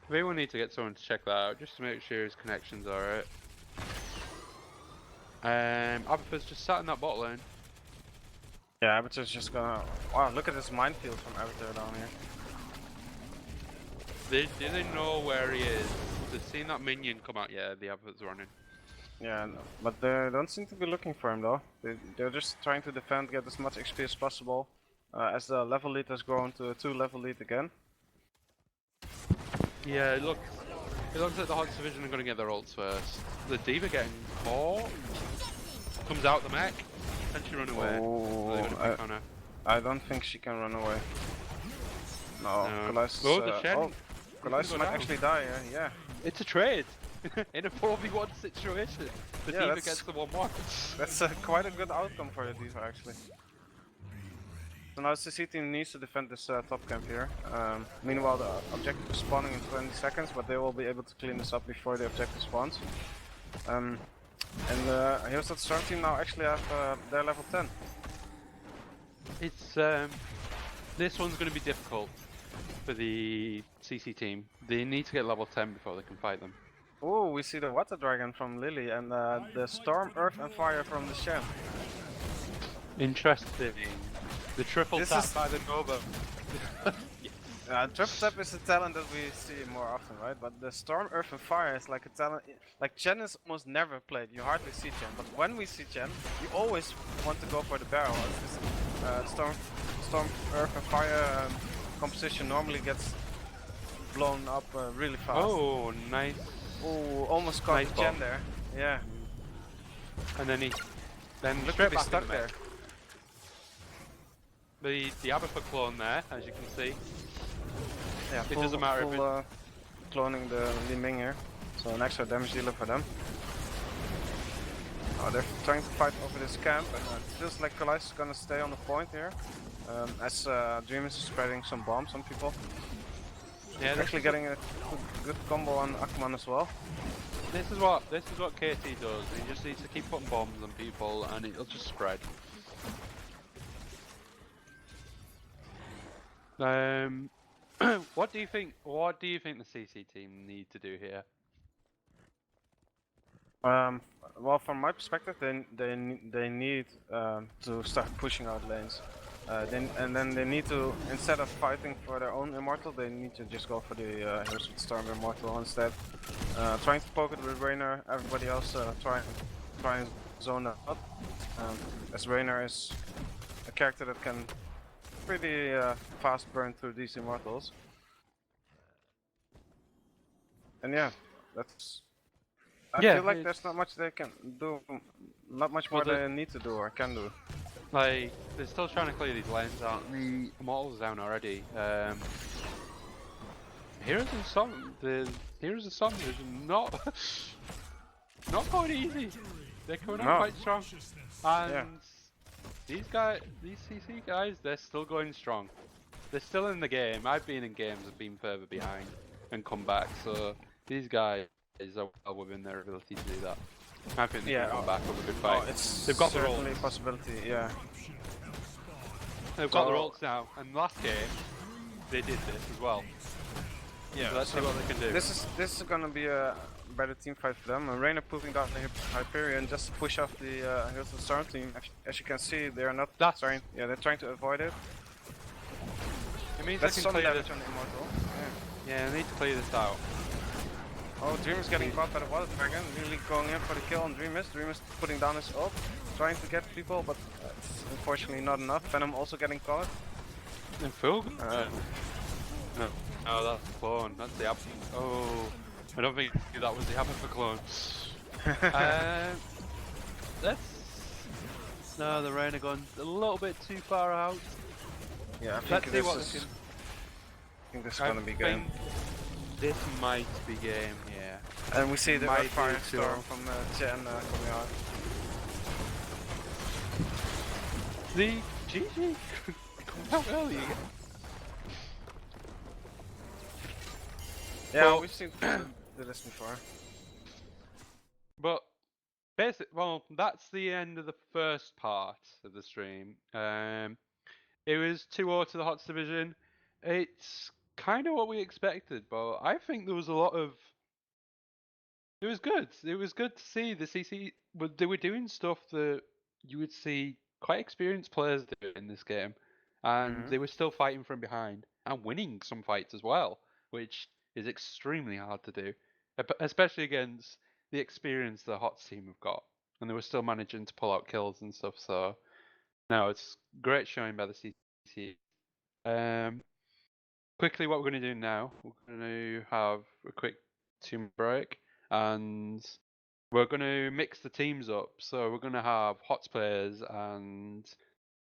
[SPEAKER 2] Maybe we'll need to get someone to check that out, just to make sure his connection's alright. Abathur's just sat in that bot lane.
[SPEAKER 3] Yeah, Abathur's just gonna... Wow, look at this minefield from Abathur down here.
[SPEAKER 2] Do they know where he is? They've seen that minion come out, yeah, the Abathur's running.
[SPEAKER 3] Yeah, no, but they don't seem to be looking for him though. They're just trying to defend, get as much XP as possible. As the level lead has grown to a 2-level lead again.
[SPEAKER 2] Yeah, it looks like the HOTS division are going to get their ults first. The D.Va getting caught. Comes out the mech. Can she run away?
[SPEAKER 3] Oh, I don't think she can run away. No, Koleisus.
[SPEAKER 2] Oh, the Shen.
[SPEAKER 3] Koleisus might actually die, yeah.
[SPEAKER 2] It's a trade! In a 4v1 situation. The D.Va gets the 1-1.
[SPEAKER 3] That's quite a good outcome for the D.Va actually. So now the CC team needs to defend this top camp here. Meanwhile the objective is spawning in 20 seconds, but they will be able to clean this up before the objective spawns. And here's that Storm team now actually have their level 10.
[SPEAKER 2] It's this one's going to be difficult for the CC team. They need to get level 10 before they can fight them.
[SPEAKER 3] Oh, we see the Water Dragon from Lily and the Storm, Earth and Fire from the Shen.
[SPEAKER 2] Interesting. The triple tap by the Nova.
[SPEAKER 3] Triple tap is a talent that we see more often, right? But the Storm, Earth and Fire is like a talent... Like Chen is almost never played, you hardly see Chen. But when we see Chen, you always want to go for the barrel. Storm, Earth and Fire composition normally gets blown up really fast.
[SPEAKER 2] Oh, nice.
[SPEAKER 3] Oh, almost caught
[SPEAKER 2] nice
[SPEAKER 3] Chen there. Yeah.
[SPEAKER 2] And then
[SPEAKER 3] look at he's stuck there.
[SPEAKER 2] The Abathur clone there, as you can see.
[SPEAKER 3] Yeah,
[SPEAKER 2] it doesn't matter if it's...
[SPEAKER 3] cloning the Li Ming here, so an extra damage dealer for them. Oh, they're trying to fight over this camp, and it feels like Koleisus is gonna stay on the point here, as Dreamus is spreading some bombs on people. Yeah, actually getting a good combo on Akumania as well.
[SPEAKER 2] This is what KT does. He just needs to keep putting bombs on people, and it'll just spread. What do you think the CC team need to do here?
[SPEAKER 3] Well, from my perspective, they need to start pushing out lanes. And then they need to, instead of fighting for their own Immortal, they need to just go for the Heroes with Storm Immortal instead. Trying to poke it with Raynor, everybody else try and zone that up. As Raynor is a character that can pretty fast burn through these Immortals. And yeah, that's. I
[SPEAKER 2] Yeah,
[SPEAKER 3] feel like there's
[SPEAKER 2] it's
[SPEAKER 3] not much they can do, not much
[SPEAKER 2] well,
[SPEAKER 3] more they need to do or can do.
[SPEAKER 2] like they're still trying to clear these lanes out. The Immortals down already. Heroes of Song, the Heroes of Song is not not going easy. They're coming on
[SPEAKER 3] No.
[SPEAKER 2] quite strong, and
[SPEAKER 3] Yeah.
[SPEAKER 2] these CC guys, they're still going strong. They're still in the game. I've been in games and been further behind and come back. So these guys are well within their ability to do that. I think they can come back with a good fight.
[SPEAKER 3] Oh, it's
[SPEAKER 2] They've got the
[SPEAKER 3] certainly
[SPEAKER 2] rolls.
[SPEAKER 3] a possibility. Yeah.
[SPEAKER 2] They've got the rolls now. And last game, they did this as well.
[SPEAKER 3] Yeah.
[SPEAKER 2] So let's see what they can do.
[SPEAKER 3] This is gonna be a better team fight for them. And Reina putting down the Hyperion just to push off the Heroes of the Storm team. As you can see, they are not trying. Yeah, they're trying to avoid it.
[SPEAKER 2] It means
[SPEAKER 3] That's
[SPEAKER 2] they
[SPEAKER 3] some
[SPEAKER 2] can clear
[SPEAKER 3] damage
[SPEAKER 2] this.
[SPEAKER 3] on the Immortal.
[SPEAKER 2] Yeah, they need to clear this out.
[SPEAKER 3] Oh, Dreamus getting caught by the Water Dragon, really going in for the kill on Dreamus. Dreamus putting down his ult, trying to get people, but it's unfortunately not enough. Phenom also getting caught.
[SPEAKER 2] And Phil? No. Oh, that's the clone. That's the absent. Oh, I don't think that was the Abathur clone. Let's. No, the Reina gone a little bit too far out.
[SPEAKER 3] Yeah, I think
[SPEAKER 2] Let's see
[SPEAKER 3] this
[SPEAKER 2] what
[SPEAKER 3] is.
[SPEAKER 2] they can.
[SPEAKER 3] I think this is gonna be game.
[SPEAKER 2] This might be game, yeah.
[SPEAKER 3] And we see the
[SPEAKER 2] Might
[SPEAKER 3] Fire
[SPEAKER 2] be
[SPEAKER 3] Storm
[SPEAKER 2] too.
[SPEAKER 3] from Jen coming out.
[SPEAKER 2] The GG come out early again.
[SPEAKER 3] Yeah,
[SPEAKER 2] Well,
[SPEAKER 3] we've seen do this before.
[SPEAKER 2] But well, that's the end of the first part of the stream. It was 2-0 to the Hots division. It's kind of what we expected, but I think there was a lot of. It was good. It was good to see the CC. They were doing stuff that you would see quite experienced players do in this game, and they were still fighting from behind and winning some fights as well, which is extremely hard to do, especially against the experience the Hots team have got, and they were still managing to pull out kills and stuff. So, no, it's great showing by the CC. Quickly, what we're going to do now, we're going to have a quick team break, and we're going to mix the teams up. So we're going to have HOTS players and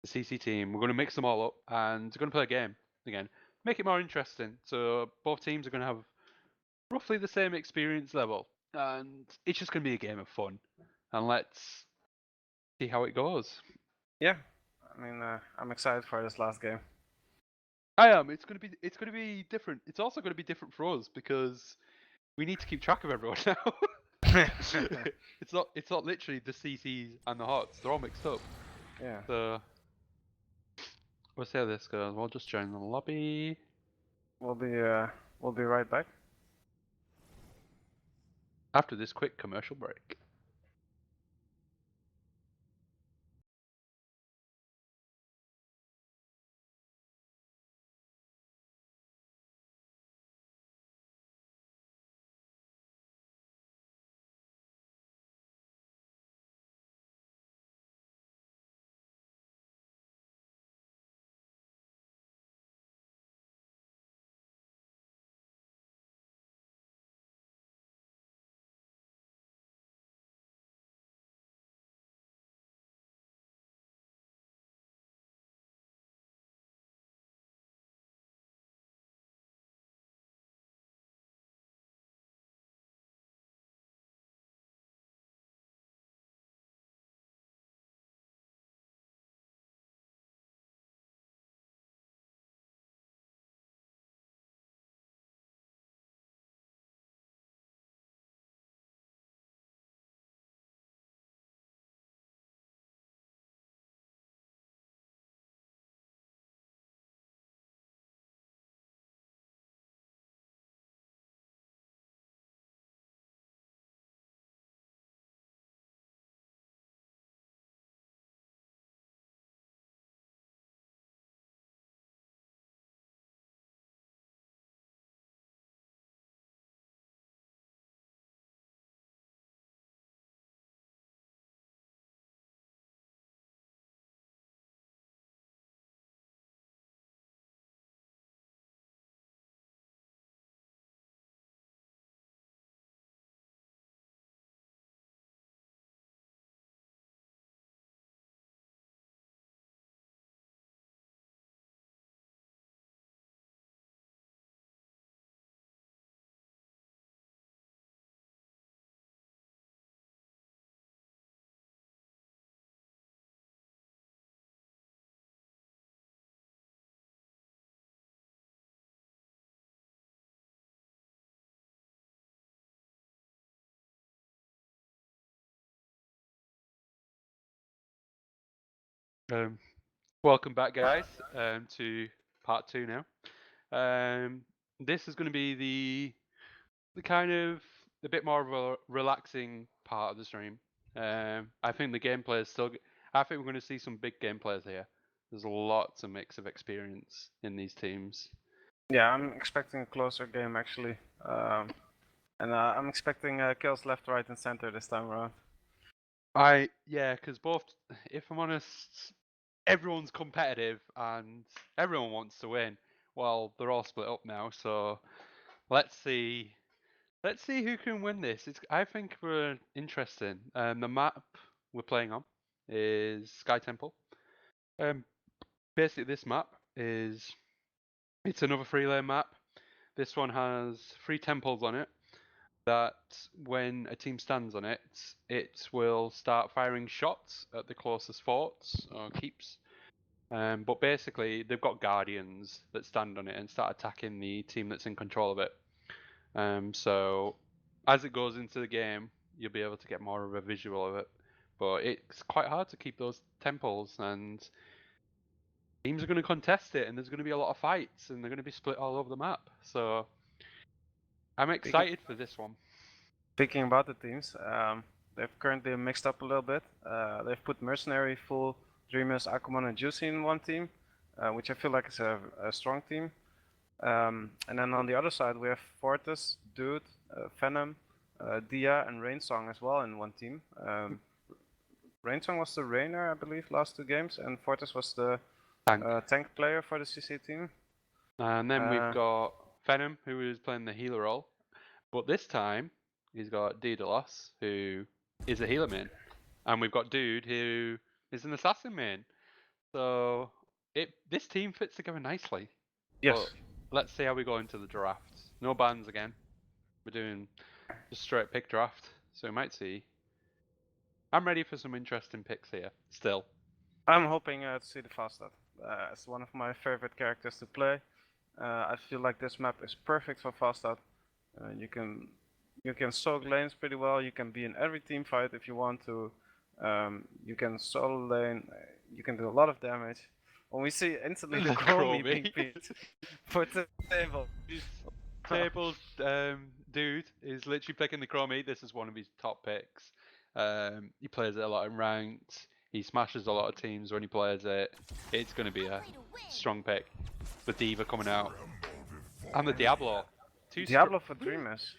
[SPEAKER 2] the CC team. We're going to mix them all up, and we're going to play a game again. Make it more interesting. So both teams are going to have roughly the same experience level, and it's just going to be a game of fun. And let's see how it goes.
[SPEAKER 3] Yeah, I mean, I'm excited for this last game.
[SPEAKER 2] I am. It's going to be different. It's also going to be different for us because we need to keep track of everyone now. It's not literally the CCs and the HOTS. They're all mixed up.
[SPEAKER 3] Yeah.
[SPEAKER 2] So we'll see how this goes. We'll just join the lobby.
[SPEAKER 3] We'll be right back.
[SPEAKER 2] After this quick commercial break. Welcome back, guys, to part 2 now. This is going to be the kind of a bit more of a relaxing part of the stream. I think the gameplay is still. I think we're going to see some big gameplays here. There's lots of mix of experience in these teams.
[SPEAKER 3] Yeah, I'm expecting a closer game actually, and I'm expecting kills left, right, and center this time around.
[SPEAKER 2] Yeah, because both, if I'm honest, everyone's competitive and everyone wants to win. Well, they're all split up now, so let's see. Let's see who can win this. I think we're interesting. The map we're playing on is Sky Temple. Basically, this map it's another 3-layer map. This one has 3 temples on it. That when a team stands on it, it will start firing shots at the closest forts or keeps. But basically, they've got guardians that stand on it and start attacking the team that's in control of it. So as it goes into the game, you'll be able to get more of a visual of it. But it's quite hard to keep those temples, and teams are going to contest it, and there's going to be a lot of fights, and they're going to be split all over the map. So I'm excited for this one.
[SPEAKER 3] Speaking about the teams, they've currently mixed up a little bit. They've put Mercenary, Full, Dreamus, Akumania, and Juicy in one team, which I feel like is a strong team. And then on the other side, we have Fortis, Dude, Phenom, Dia, and RowanRainsong as well in one team. RowanRainsong was the Rainer, I believe, last 2 games, and Fortis was the tank player for the CC team.
[SPEAKER 2] And then we've got Phenom, who is playing the healer role. But this time, he's got Diadelos, who is a healer main. And we've got Dude, who is an assassin main. So this team fits together nicely.
[SPEAKER 3] Yes.
[SPEAKER 2] But let's see how we go into the drafts. No bans again. We're doing just straight pick draft. So we might see. I'm ready for some interesting picks here, still.
[SPEAKER 3] I'm hoping to see the Fastad. It's one of my favorite characters to play. I feel like this map is perfect for Fastad. You can soak lanes pretty well. You can be in every team fight if you want to. You can solo lane. You can do a lot of damage. When we see instantly the Chromie being picked for the table.
[SPEAKER 2] Table's Dude is literally picking the Chromie. This is one of his top picks. He plays it a lot in ranked. He smashes a lot of teams when he plays it. It's going to be a strong pick. The Diva coming out. And the Diablo.
[SPEAKER 3] Diablo for Dreamus.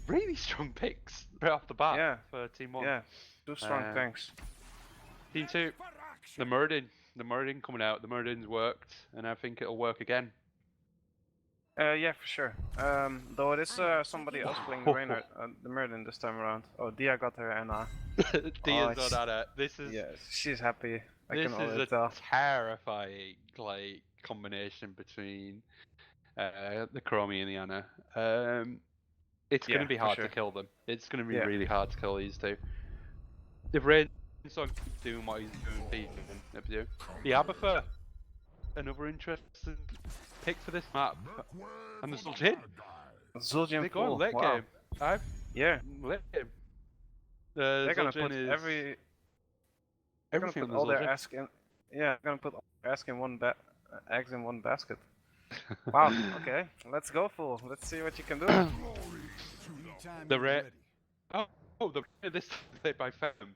[SPEAKER 2] Really strong picks right off the bat for Team 1.
[SPEAKER 3] Yeah, 2 strong tanks.
[SPEAKER 2] Team 2, the Muradin. The Muradin coming out. The Muradin's worked, and I think it'll work again.
[SPEAKER 3] Yeah, for sure. Though it is somebody else playing the Rainer, the Muradin this time around. Oh, Dia got her Anna.
[SPEAKER 2] Dia's got Anna. This is.
[SPEAKER 3] Yeah, she's happy.
[SPEAKER 2] This is a terrifying combination between the Chromie and the Anna. It's going to be hard to kill them. It's going to be really hard to kill these two. If RowanRainsong keeps doing what he's doing, the Abathur, another interesting pick for this map. And the Zul'jin.
[SPEAKER 3] Zul'jin
[SPEAKER 2] They go late game. Late game.
[SPEAKER 3] They're gonna put everything all their eggs in. Yeah, they're gonna put all their eggs in one basket. Wow. Okay, let's go, Fool. Let's see what you can do.
[SPEAKER 2] The red. The this played by Phenom.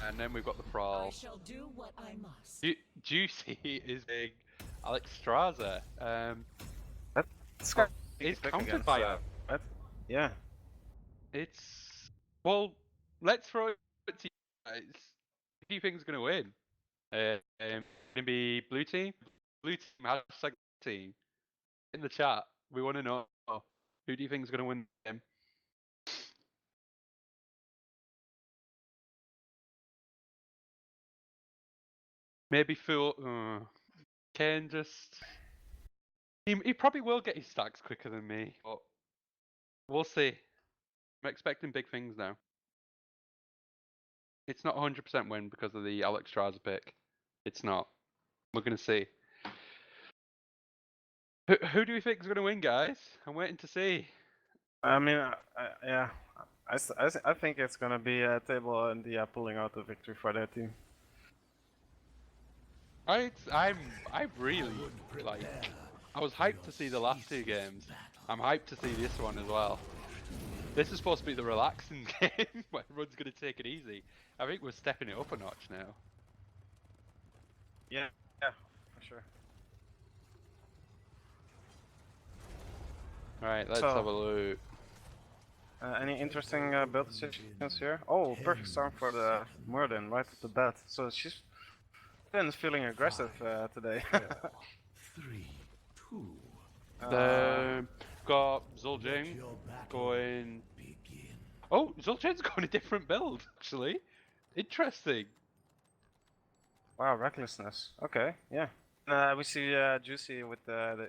[SPEAKER 2] And then we've got the Brawl.
[SPEAKER 1] I shall do what I must.
[SPEAKER 2] Juicy is big. Alex Straza. It's countered by her.
[SPEAKER 3] Yeah.
[SPEAKER 2] It's let's throw it to you guys. Who do you think is going to win? Going to be blue team. Blue team hashtag team. In the chat, we want to know who do you think is going to win the game? Maybe Fool. Cayne just. He probably will get his stacks quicker than me, but we'll see. I'm expecting big things now. It's not 100% win because of the Alex Straza pick. It's not. We're going to see. Who do you think is going to win, guys? I'm waiting to see.
[SPEAKER 3] I mean, I think it's going to be TheTable and Dia pulling out the victory for their team.
[SPEAKER 2] I really like. I was hyped to see the last two games. I'm hyped to see this one as well. This is supposed to be the relaxing game where everyone's gonna take it easy. I think we're stepping it up a notch now.
[SPEAKER 3] Yeah, for sure.
[SPEAKER 2] Alright, let's
[SPEAKER 3] So-
[SPEAKER 2] have a look.
[SPEAKER 3] Any interesting build decisions here? Oh, perfect start for the Murden right at the bat. So she's been feeling aggressive today.
[SPEAKER 1] 3, 2,
[SPEAKER 2] Got Zul'jin going.
[SPEAKER 1] begin.
[SPEAKER 2] Oh, Zul'jin's going a different build actually. Interesting.
[SPEAKER 3] Wow, recklessness. Okay, yeah. We see Juicy with the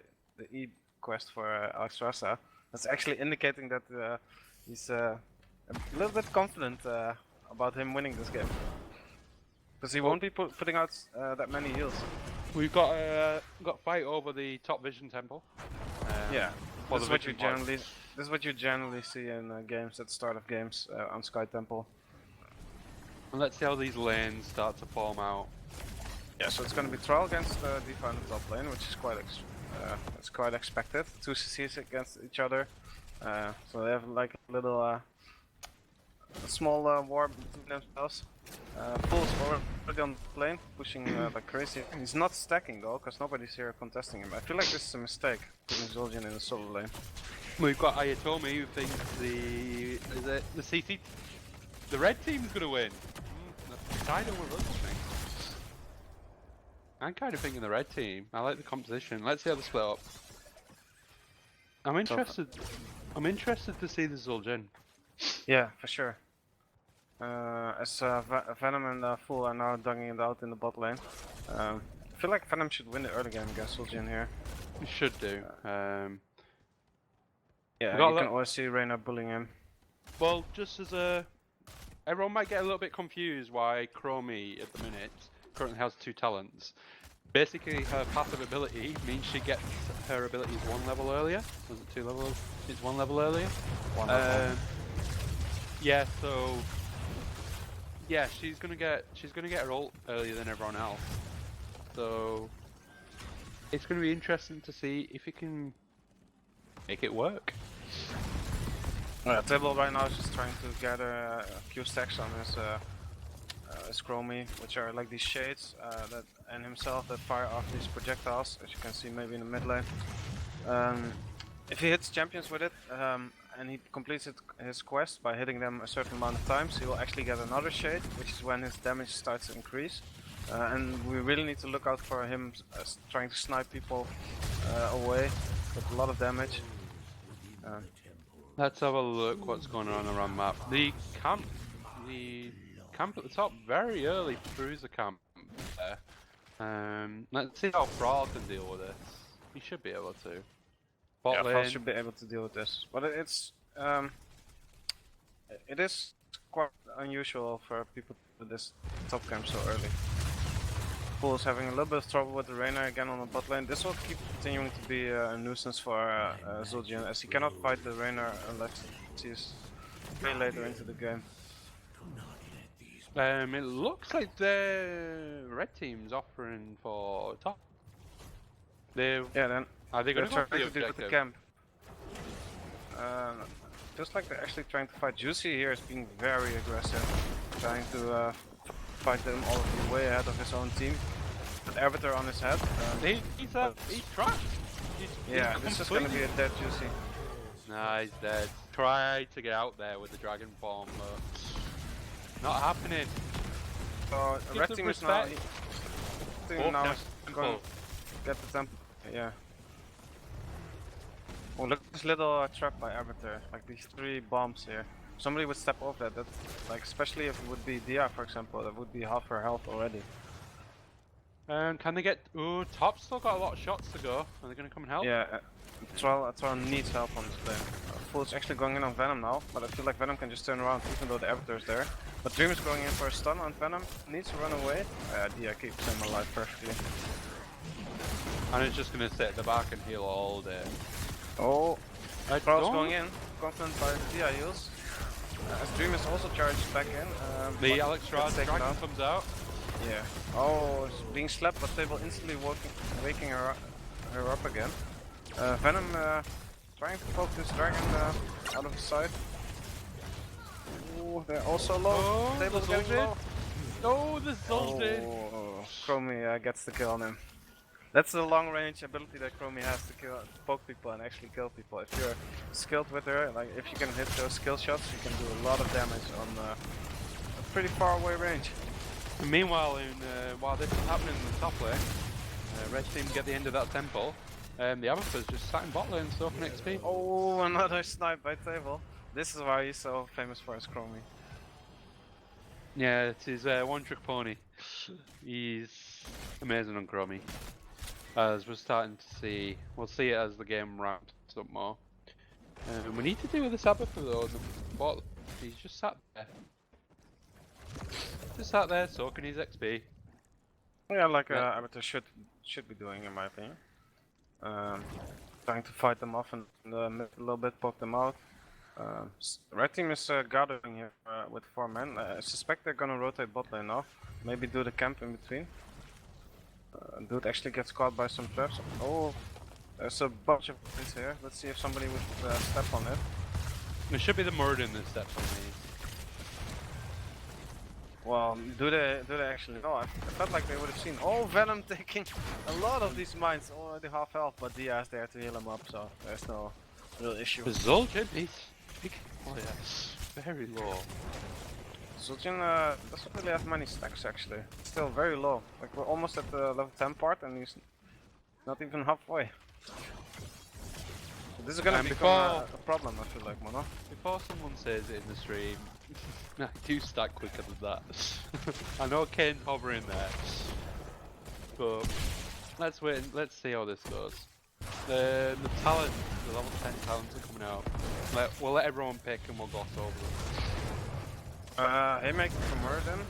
[SPEAKER 3] E quest for Alexstrasza. That's actually indicating that he's a little bit confident about him winning this game. Because he won't be putting out that many heals.
[SPEAKER 2] We've got fight over the top vision temple.
[SPEAKER 3] Yeah,
[SPEAKER 2] for
[SPEAKER 3] this is
[SPEAKER 2] the
[SPEAKER 3] what you
[SPEAKER 2] vision pod.
[SPEAKER 3] generally see in games at the start of games on Sky Temple.
[SPEAKER 2] And let's see how these lanes start to form out.
[SPEAKER 3] Yeah, so it's going to be Thrall against D.Va in the top lane, which is quite expected. Two CCs against each other, so they have like a little a small war between themselves. Fool's already on the lane, pushing like crazy. He's not stacking though, because nobody's here contesting him. I feel like this is a mistake, putting Zul'jin in the solo lane.
[SPEAKER 2] We've got Ayatomi who thinks the red team's gonna win. Kind of what Russell thinks. I'm kind of thinking the red team. I like the composition. Let's see how they split up. I'm interested to see the Zul'jin.
[SPEAKER 3] Yeah, for sure. As Phenom and Fool are now dugging it out in the bot lane. I feel like Phenom should win the early game against Zul'jin here.
[SPEAKER 2] We should do.
[SPEAKER 3] Yeah,
[SPEAKER 2] got
[SPEAKER 3] you
[SPEAKER 2] a
[SPEAKER 3] can
[SPEAKER 2] lot-
[SPEAKER 3] always see Reyna bullying him.
[SPEAKER 2] Well, just as a... Everyone might get a little bit confused why Chromie at the minute currently has 2 talents. Basically, her passive ability means she gets her abilities 1 level earlier. Was it 2 levels? It's 1 level earlier. Yeah, so... Yeah, she's gonna get her ult earlier than everyone else. So... It's gonna be interesting to see if it can make it work.
[SPEAKER 3] TheTable right now is just trying to gather a few stacks on his Chromie, which are like these shades and himself that fire off these projectiles, as you can see maybe in the mid lane. If he hits champions with it, and he completes his quest by hitting them a certain amount of times, he will actually get another shade, which is when his damage starts to increase. And we really need to look out for him trying to snipe people away with a lot of damage.
[SPEAKER 2] Let's have a look what's going on around map. The camp at the top very early through the camp there. Let's see how Thrall can deal with this. He should be able to. Bot
[SPEAKER 3] Yeah,
[SPEAKER 2] lane.
[SPEAKER 3] Thrall should be able to deal with this, but it is quite unusual for people to do this top camp so early. Fool is having a little bit of trouble with the Reyna again on the bot lane. This will keep continuing to be a nuisance for Zul'jin, as he cannot fight the Reyna unless he's way later into the game.
[SPEAKER 2] It looks like the red team's offering for top.
[SPEAKER 3] Yeah, then
[SPEAKER 2] Are they
[SPEAKER 3] they're
[SPEAKER 2] going to go
[SPEAKER 3] trying
[SPEAKER 2] for
[SPEAKER 3] to
[SPEAKER 2] the
[SPEAKER 3] deal with the
[SPEAKER 2] objective?
[SPEAKER 3] camp. Feels like they're actually trying to fight. Juicy here is being very aggressive, trying to fight them all way ahead of his own team. With Arbiter on his head.
[SPEAKER 2] He's trapped.
[SPEAKER 3] Yeah, this is gonna be a dead Juicy.
[SPEAKER 2] Nah, he's dead. Try to get out there with the dragon form, but not happening.
[SPEAKER 3] So
[SPEAKER 2] Give
[SPEAKER 3] red
[SPEAKER 2] them
[SPEAKER 3] team is now.
[SPEAKER 2] respect.
[SPEAKER 3] Team now
[SPEAKER 2] now
[SPEAKER 3] is going to get the temple. Yeah. Oh, look at this little trap by Arbiter. Like these 3 bombs here. Somebody would step over that. Like, especially if it would be Dia, for example, that would be half her health already.
[SPEAKER 2] Can they get... Ooh, top's still got a lot of shots to go. Are they going to come and help?
[SPEAKER 3] Yeah, Thrall needs help on this lane. Fool's actually going in on Venom now, but I feel like Venom can just turn around even though the Arbiter is there. But Dreamus going in for a stun on Venom, needs to run away. Dia keeps him alive perfectly.
[SPEAKER 2] And it's just going to sit at the back and heal all day.
[SPEAKER 3] Oh,
[SPEAKER 2] I
[SPEAKER 3] Thrall's
[SPEAKER 2] don't-
[SPEAKER 3] going in, confident by the Dia heals. As Dreamus also charges back in.
[SPEAKER 2] The
[SPEAKER 3] but
[SPEAKER 2] Alex
[SPEAKER 3] gets
[SPEAKER 2] Rod
[SPEAKER 3] taken
[SPEAKER 2] dragon
[SPEAKER 3] down.
[SPEAKER 2] comes out.
[SPEAKER 3] Yeah. Oh, it's being slapped, but Table instantly waking her up again. Venom trying to poke this dragon out of sight. Ooh, they're also low.
[SPEAKER 2] Oh,
[SPEAKER 3] Table's
[SPEAKER 2] the
[SPEAKER 3] getting low.
[SPEAKER 2] Oh, the Zolted!
[SPEAKER 3] Oh, Chromie gets the kill on him. That's the long range ability that Chromie has to poke people and actually kill people. If you're skilled with her, like if you can hit those skill shots, you can do a lot of damage on a pretty far away range.
[SPEAKER 2] Meanwhile, while this is happening in the top lane, red team get the end of that temple. The Abathur's just sat in bot lane soaking XP.
[SPEAKER 3] Oh, another snipe by Table. This is why he's so famous for his Chromie.
[SPEAKER 2] Yeah, it's his one-trick pony. He's amazing on Chromie. As we're starting to see, we'll see it as the game ramps up more. We need to do with this Abathur though. The bot, he's just sat there. Just sat there soaking his XP.
[SPEAKER 3] Yeah, like Abathur should be doing, in my opinion. Trying to fight them off and a little bit poke them out. Red team is gathering here with 4 men. I suspect they're gonna rotate bot lane off. Maybe do the camp in between. Dude actually gets caught by some traps. Oh, there's a bunch of things here. Let's see if somebody would step on it.
[SPEAKER 2] It should be the Muradin that steps on these.
[SPEAKER 3] Well, do they actually know? I felt like they would have seen. Oh, Venom taking a lot of these mines, already half health, but Dia is there to heal him up, so there's no real issue.
[SPEAKER 2] The Zul'jin, he's big. Oh yeah, very low.
[SPEAKER 3] Zul'jin doesn't really have many stacks actually. Still very low. Like we're almost at the level 10 part and he's not even halfway. So this is gonna become a problem, I feel like, Mono.
[SPEAKER 2] Before someone says it in the stream, I do stack quicker than that. I know Cayne hovering there, but let's wait. Let's see how this goes. The talent, the level 10 talents are coming out. We'll let everyone pick and we'll gloss over them.
[SPEAKER 3] Haymaker from Muradin.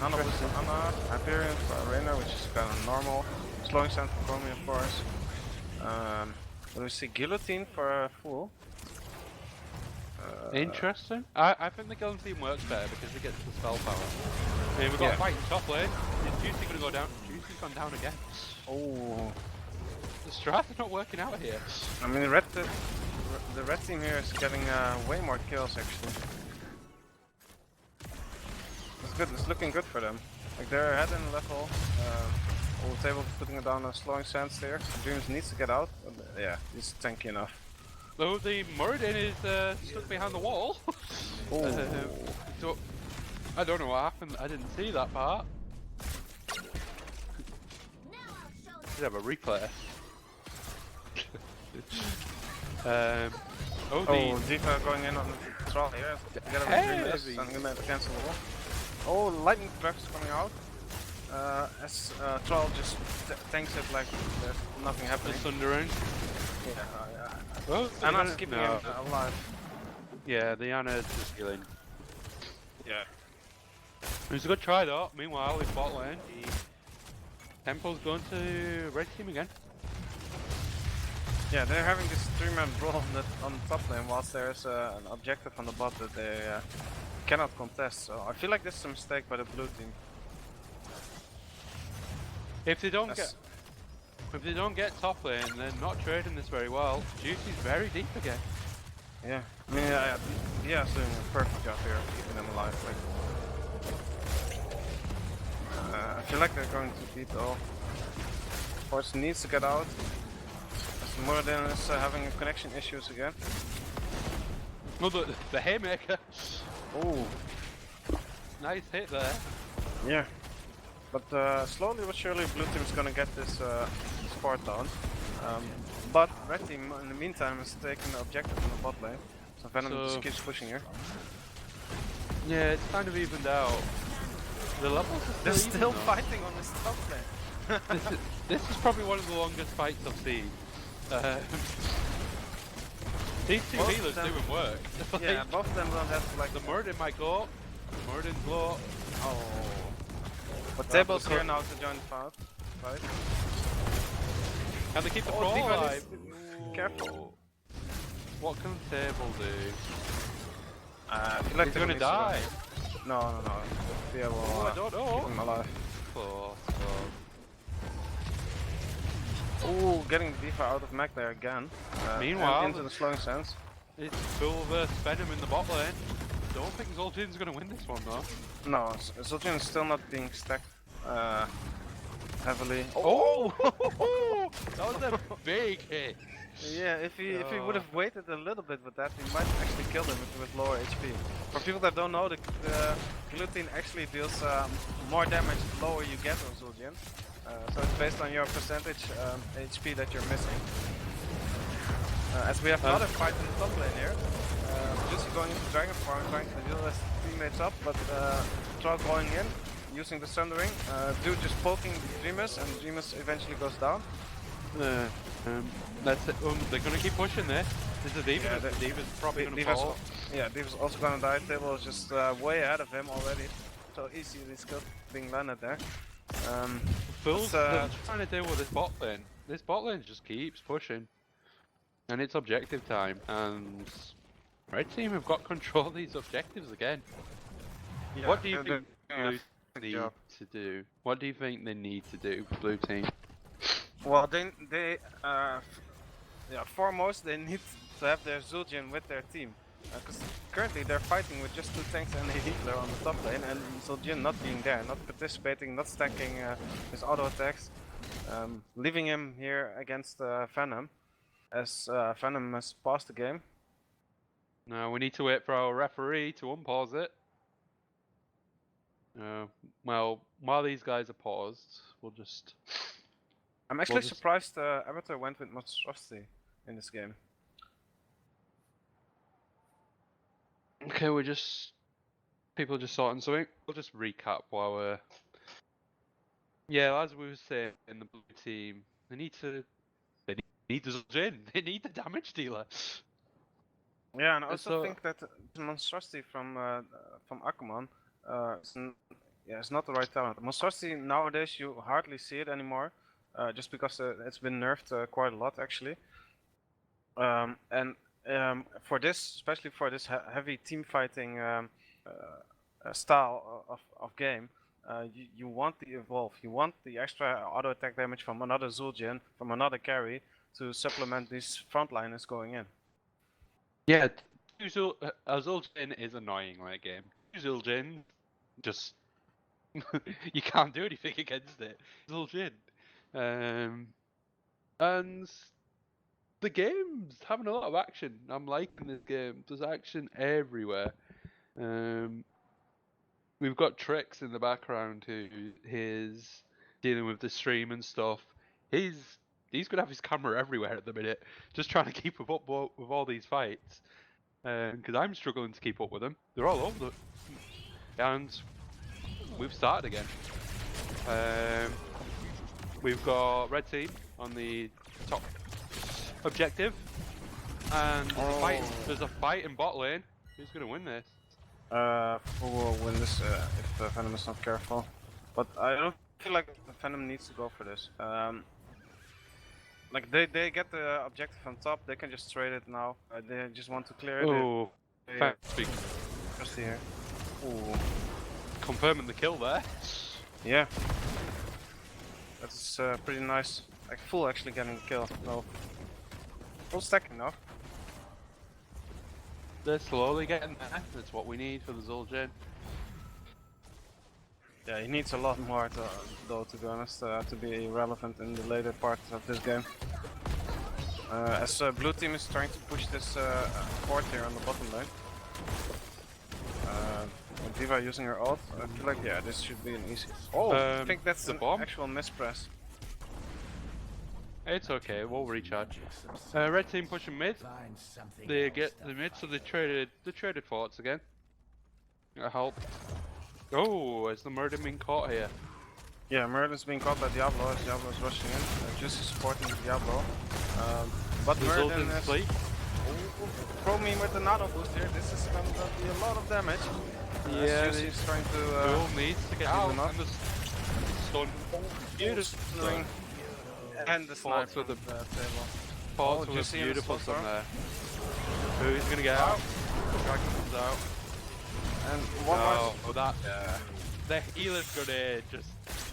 [SPEAKER 3] Nano with Anna, Hyperion for Arena, which is kind of normal. Slowing Sand for Chromie, of course. Then we see Guillotine for a Fool.
[SPEAKER 2] Interesting. I think the Guillotine works better because it gets the spell power. I mean, we've got a fight in top lane. Is Juicy going to go down? Juicy's gone down again.
[SPEAKER 3] Oh.
[SPEAKER 2] The strats are not working out here.
[SPEAKER 3] I mean, the red team here is getting way more kills actually. It's good. It's looking good for them. Like they're ahead in level. TheTable putting down a slowing sands there. Dreamus needs to get out. But, yeah, he's tanky enough.
[SPEAKER 2] Though the Muradin is stuck behind the wall. So, I don't know what happened. I didn't see that part. Should have a replay.
[SPEAKER 3] Diva going in on the troll here. Together with Dreamus and gonna cancel the wall. Oh, lightning bugs coming out. As Troll just tanks it like there's nothing happening.
[SPEAKER 2] The Sundering.
[SPEAKER 3] Yeah,
[SPEAKER 2] Well,
[SPEAKER 3] Anna's keeping him alive.
[SPEAKER 2] Yeah, the Anna's just healing.
[SPEAKER 3] Yeah.
[SPEAKER 2] It was a good try though. Meanwhile, in bot lane, Temple's going to red team again.
[SPEAKER 3] Yeah, they're having this 3-man brawl on the top lane whilst there's an objective on the bot that they cannot contest. So I feel like this is a mistake by the blue team.
[SPEAKER 2] If they don't get top lane, they're not trading this very well. Juicy's very deep again.
[SPEAKER 3] Yeah, I mean, Dia's doing a perfect job here, keeping them alive. Like, I feel like they're going too deep though. Force needs to get out. Muradin is having connection issues again.
[SPEAKER 2] No, the Haymaker.
[SPEAKER 3] Oh,
[SPEAKER 2] nice hit there.
[SPEAKER 3] Yeah. But slowly but surely blue team is gonna get this sport down. But red team in the meantime is taking the objective on the bot lane. So Venom just keeps pushing here.
[SPEAKER 2] Yeah, it's kind of evened out. The levels are
[SPEAKER 3] still fighting on this top lane.
[SPEAKER 2] this is probably one of the longest fights I've seen. These two healers doing work.
[SPEAKER 3] Yeah, both of them don't have like...
[SPEAKER 2] The Muradin might go up. The Muradin's low.
[SPEAKER 3] Oh. But Table's here now to join the fight.
[SPEAKER 2] Can they keep the troll alive?
[SPEAKER 3] Careful.
[SPEAKER 2] What can TheTable do?
[SPEAKER 3] I feel like
[SPEAKER 2] they're gonna die.
[SPEAKER 3] No. Thea will
[SPEAKER 2] I don't know.
[SPEAKER 3] keep him alive.
[SPEAKER 2] Oh,
[SPEAKER 3] Ooh, getting the D.Va out of mech there again.
[SPEAKER 2] Meanwhle,
[SPEAKER 3] and into the slowing sense.
[SPEAKER 2] it's full versus Phenom in the bot lane. Don't think Zul'jin's gonna win this one though.
[SPEAKER 3] No, Zul'jin is still not being stacked heavily.
[SPEAKER 2] Oh! That was a big hit.
[SPEAKER 3] Yeah, if he would have waited a little bit with that, he might actually kill him if he was lower HP. For people that don't know, the gluten actually deals more damage the lower you get on Zul'jin. So it's based on your percentage HP that you're missing. As we have another fight in the top lane here. Juicy going into Dragon Farm, trying to deal his teammates up, but Troll going in, using the Sundering. Dude just poking Dreamus, and Dreamus eventually goes down.
[SPEAKER 2] That's it. They're gonna keep pushing there. This is D.Va.
[SPEAKER 3] Yeah,
[SPEAKER 2] D.Va's probably gonna
[SPEAKER 3] D.Va's
[SPEAKER 2] fall.
[SPEAKER 3] Yeah, D.Va's also gonna die. TracerMono is just way ahead of him already. So easy, these kills being landed there.
[SPEAKER 2] Fools trying to deal with this bot lane. This bot lane just keeps pushing. And it's objective time, and Red Team have got control of these objectives again.
[SPEAKER 3] Yeah,
[SPEAKER 2] What do you think
[SPEAKER 3] yeah,
[SPEAKER 2] Blue need to do? What do you think they need to do, Blue Team?
[SPEAKER 3] Well, foremost they need to have their Zul'jin with their team. Because currently they're fighting with just 2 tanks and a healer on the top lane, and Zul'jin not being there, not participating, not stacking his auto attacks, leaving him here against Phenom, as Phenom has paused the game.
[SPEAKER 2] Now we need to wait for our referee to unpause it. Well, while these guys are paused, we'll just...
[SPEAKER 3] I'm actually surprised Avatar went with Monstrosity in this game.
[SPEAKER 2] Okay, people just sorting something. We'll just recap while we're... Yeah, as we were saying, in the blue team, they need the Zul'jin. They need the damage dealer.
[SPEAKER 3] Yeah, and I also think that the Monstrosity from Akumon is not the right talent. Monstrosity nowadays you hardly see it anymore, just because it's been nerfed quite a lot actually. For this, especially for this heavy team fighting style of game, you want the evolve, you want the extra auto attack damage from another Zul'jin, from another carry to supplement these frontliners going in.
[SPEAKER 2] Yeah, Zul'jin is annoying late game. Zul'jin, just you can't do anything against it. Zul'jin, and the game's having a lot of action. I'm liking this game. There's action everywhere. We've got Tricks in the background who is dealing with the stream and stuff. He's gonna have his camera everywhere at the minute, just trying to keep up with all these fights. Because I'm struggling to keep up with them. They're all over and we've started again. We've got Red Team on the top objective, and there's a fight in bot lane. Who's gonna win this?
[SPEAKER 3] Who will win this if Phenom is not careful? But I don't feel like Phenom needs to go for this. Like they get the objective on top, they can just trade it now. They just want to clear it.
[SPEAKER 2] Oh,
[SPEAKER 3] big. Just here. Ooh.
[SPEAKER 2] Confirming the kill there.
[SPEAKER 3] Yeah. That's pretty nice. Like full actually getting the kill. No. Full stacking though.
[SPEAKER 2] They're slowly getting there. That's what we need for the Zul'jin.
[SPEAKER 3] Yeah, he needs a lot more to be honest, to be relevant in the later parts of this game. As blue team is trying to push this fort here on the bottom lane. With D.Va using her ult, I feel like this should be an easy. Oh, I think that's
[SPEAKER 2] the
[SPEAKER 3] an
[SPEAKER 2] bomb.
[SPEAKER 3] actual mispress.
[SPEAKER 2] It's okay, we'll recharge. Red team pushing mid. They get the mid, so they traded forts again. That helped. Oh, is the murder being caught here?
[SPEAKER 3] Yeah, Murder's being caught by Diablo as Diablo is rushing in. Juicy supporting Diablo. But Murder is...
[SPEAKER 2] sleep.
[SPEAKER 3] Throw me with the nano boost here. This is going to be a lot of damage.
[SPEAKER 2] Yeah,
[SPEAKER 3] Juicy's trying to...
[SPEAKER 2] Phil needs to get out, and the stun.
[SPEAKER 3] Beautiful. And the snipe
[SPEAKER 2] with the
[SPEAKER 3] table.
[SPEAKER 2] Forts with a beautiful stun there. Who's gonna get out? Dragon comes out.
[SPEAKER 3] And one more.
[SPEAKER 2] Oh, that. The healer's gonna just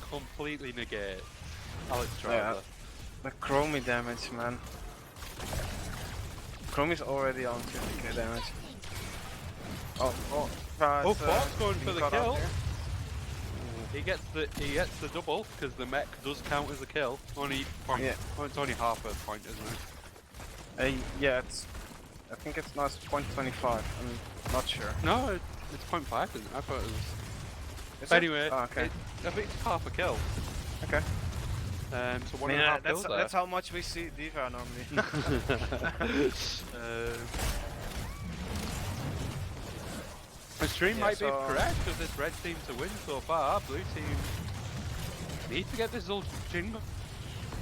[SPEAKER 2] completely negate Alex
[SPEAKER 3] Yeah,
[SPEAKER 2] Trouser.
[SPEAKER 3] the Chromie damage, man. Chromie's already on 50k damage. Oh,
[SPEAKER 2] Oh, Fort's going for the kill.
[SPEAKER 3] Here.
[SPEAKER 2] He gets the double because the mech does count as a kill. Only point.
[SPEAKER 3] Yeah.
[SPEAKER 2] Oh, it's only half a point, isn't it?
[SPEAKER 3] Yeah, I think it's not 0.25. I'm not sure.
[SPEAKER 2] No, it's 0.5, isn't it? I thought it was.
[SPEAKER 3] Is it?
[SPEAKER 2] Anyway,
[SPEAKER 3] Oh, okay.
[SPEAKER 2] I think it's half a kill.
[SPEAKER 3] Okay.
[SPEAKER 2] So one and a half kills there.
[SPEAKER 3] That's how much we see Diva normally.
[SPEAKER 2] The stream might be
[SPEAKER 3] so-
[SPEAKER 2] correct with this red team to win so far. Blue team need to get this Zul'jin.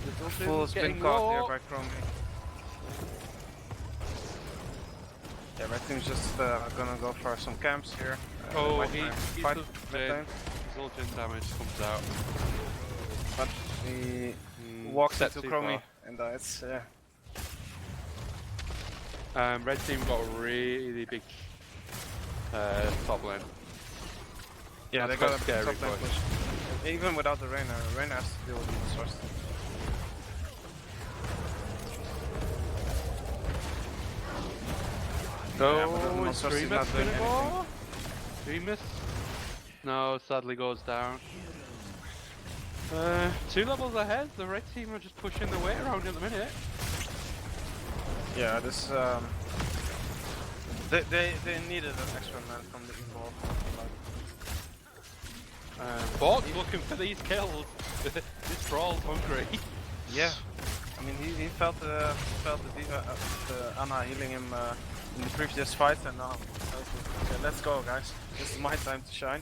[SPEAKER 2] The
[SPEAKER 3] Full
[SPEAKER 2] Zul'jin's
[SPEAKER 3] spin
[SPEAKER 2] getting
[SPEAKER 3] caught
[SPEAKER 2] low.
[SPEAKER 3] here by Chromie. Yeah, red team's just gonna go for some camps here.
[SPEAKER 2] Oh,
[SPEAKER 3] might
[SPEAKER 2] he's
[SPEAKER 3] fight
[SPEAKER 2] Zul'jin.
[SPEAKER 3] mid lane,
[SPEAKER 2] Zul'jin damage comes out.
[SPEAKER 3] but he walks
[SPEAKER 2] Steps
[SPEAKER 3] into
[SPEAKER 2] too
[SPEAKER 3] Chromie and dies. Yeah.
[SPEAKER 2] Red team got a really big top lane.
[SPEAKER 3] Yeah,
[SPEAKER 2] That's
[SPEAKER 3] they got
[SPEAKER 2] quite
[SPEAKER 3] a
[SPEAKER 2] scary
[SPEAKER 3] top lane
[SPEAKER 2] push.
[SPEAKER 3] push. Even without the Reyna, Reyna has to deal with this first. Yeah, but the
[SPEAKER 2] Oh, is
[SPEAKER 3] Monsters is not
[SPEAKER 2] Dreamus
[SPEAKER 3] doing
[SPEAKER 2] gonna go? Dreamus? No, sadly goes down. 2 levels ahead, the red team are just pushing their way around at the minute.
[SPEAKER 3] Yeah, this they needed an extra man from the Evolve.
[SPEAKER 2] Bort's looking for these kills. This Thrall's hungry.
[SPEAKER 3] Yeah, I mean he felt the Diva, the Anna healing him in the previous fight, and now okay, let's go, guys. This is my time to shine.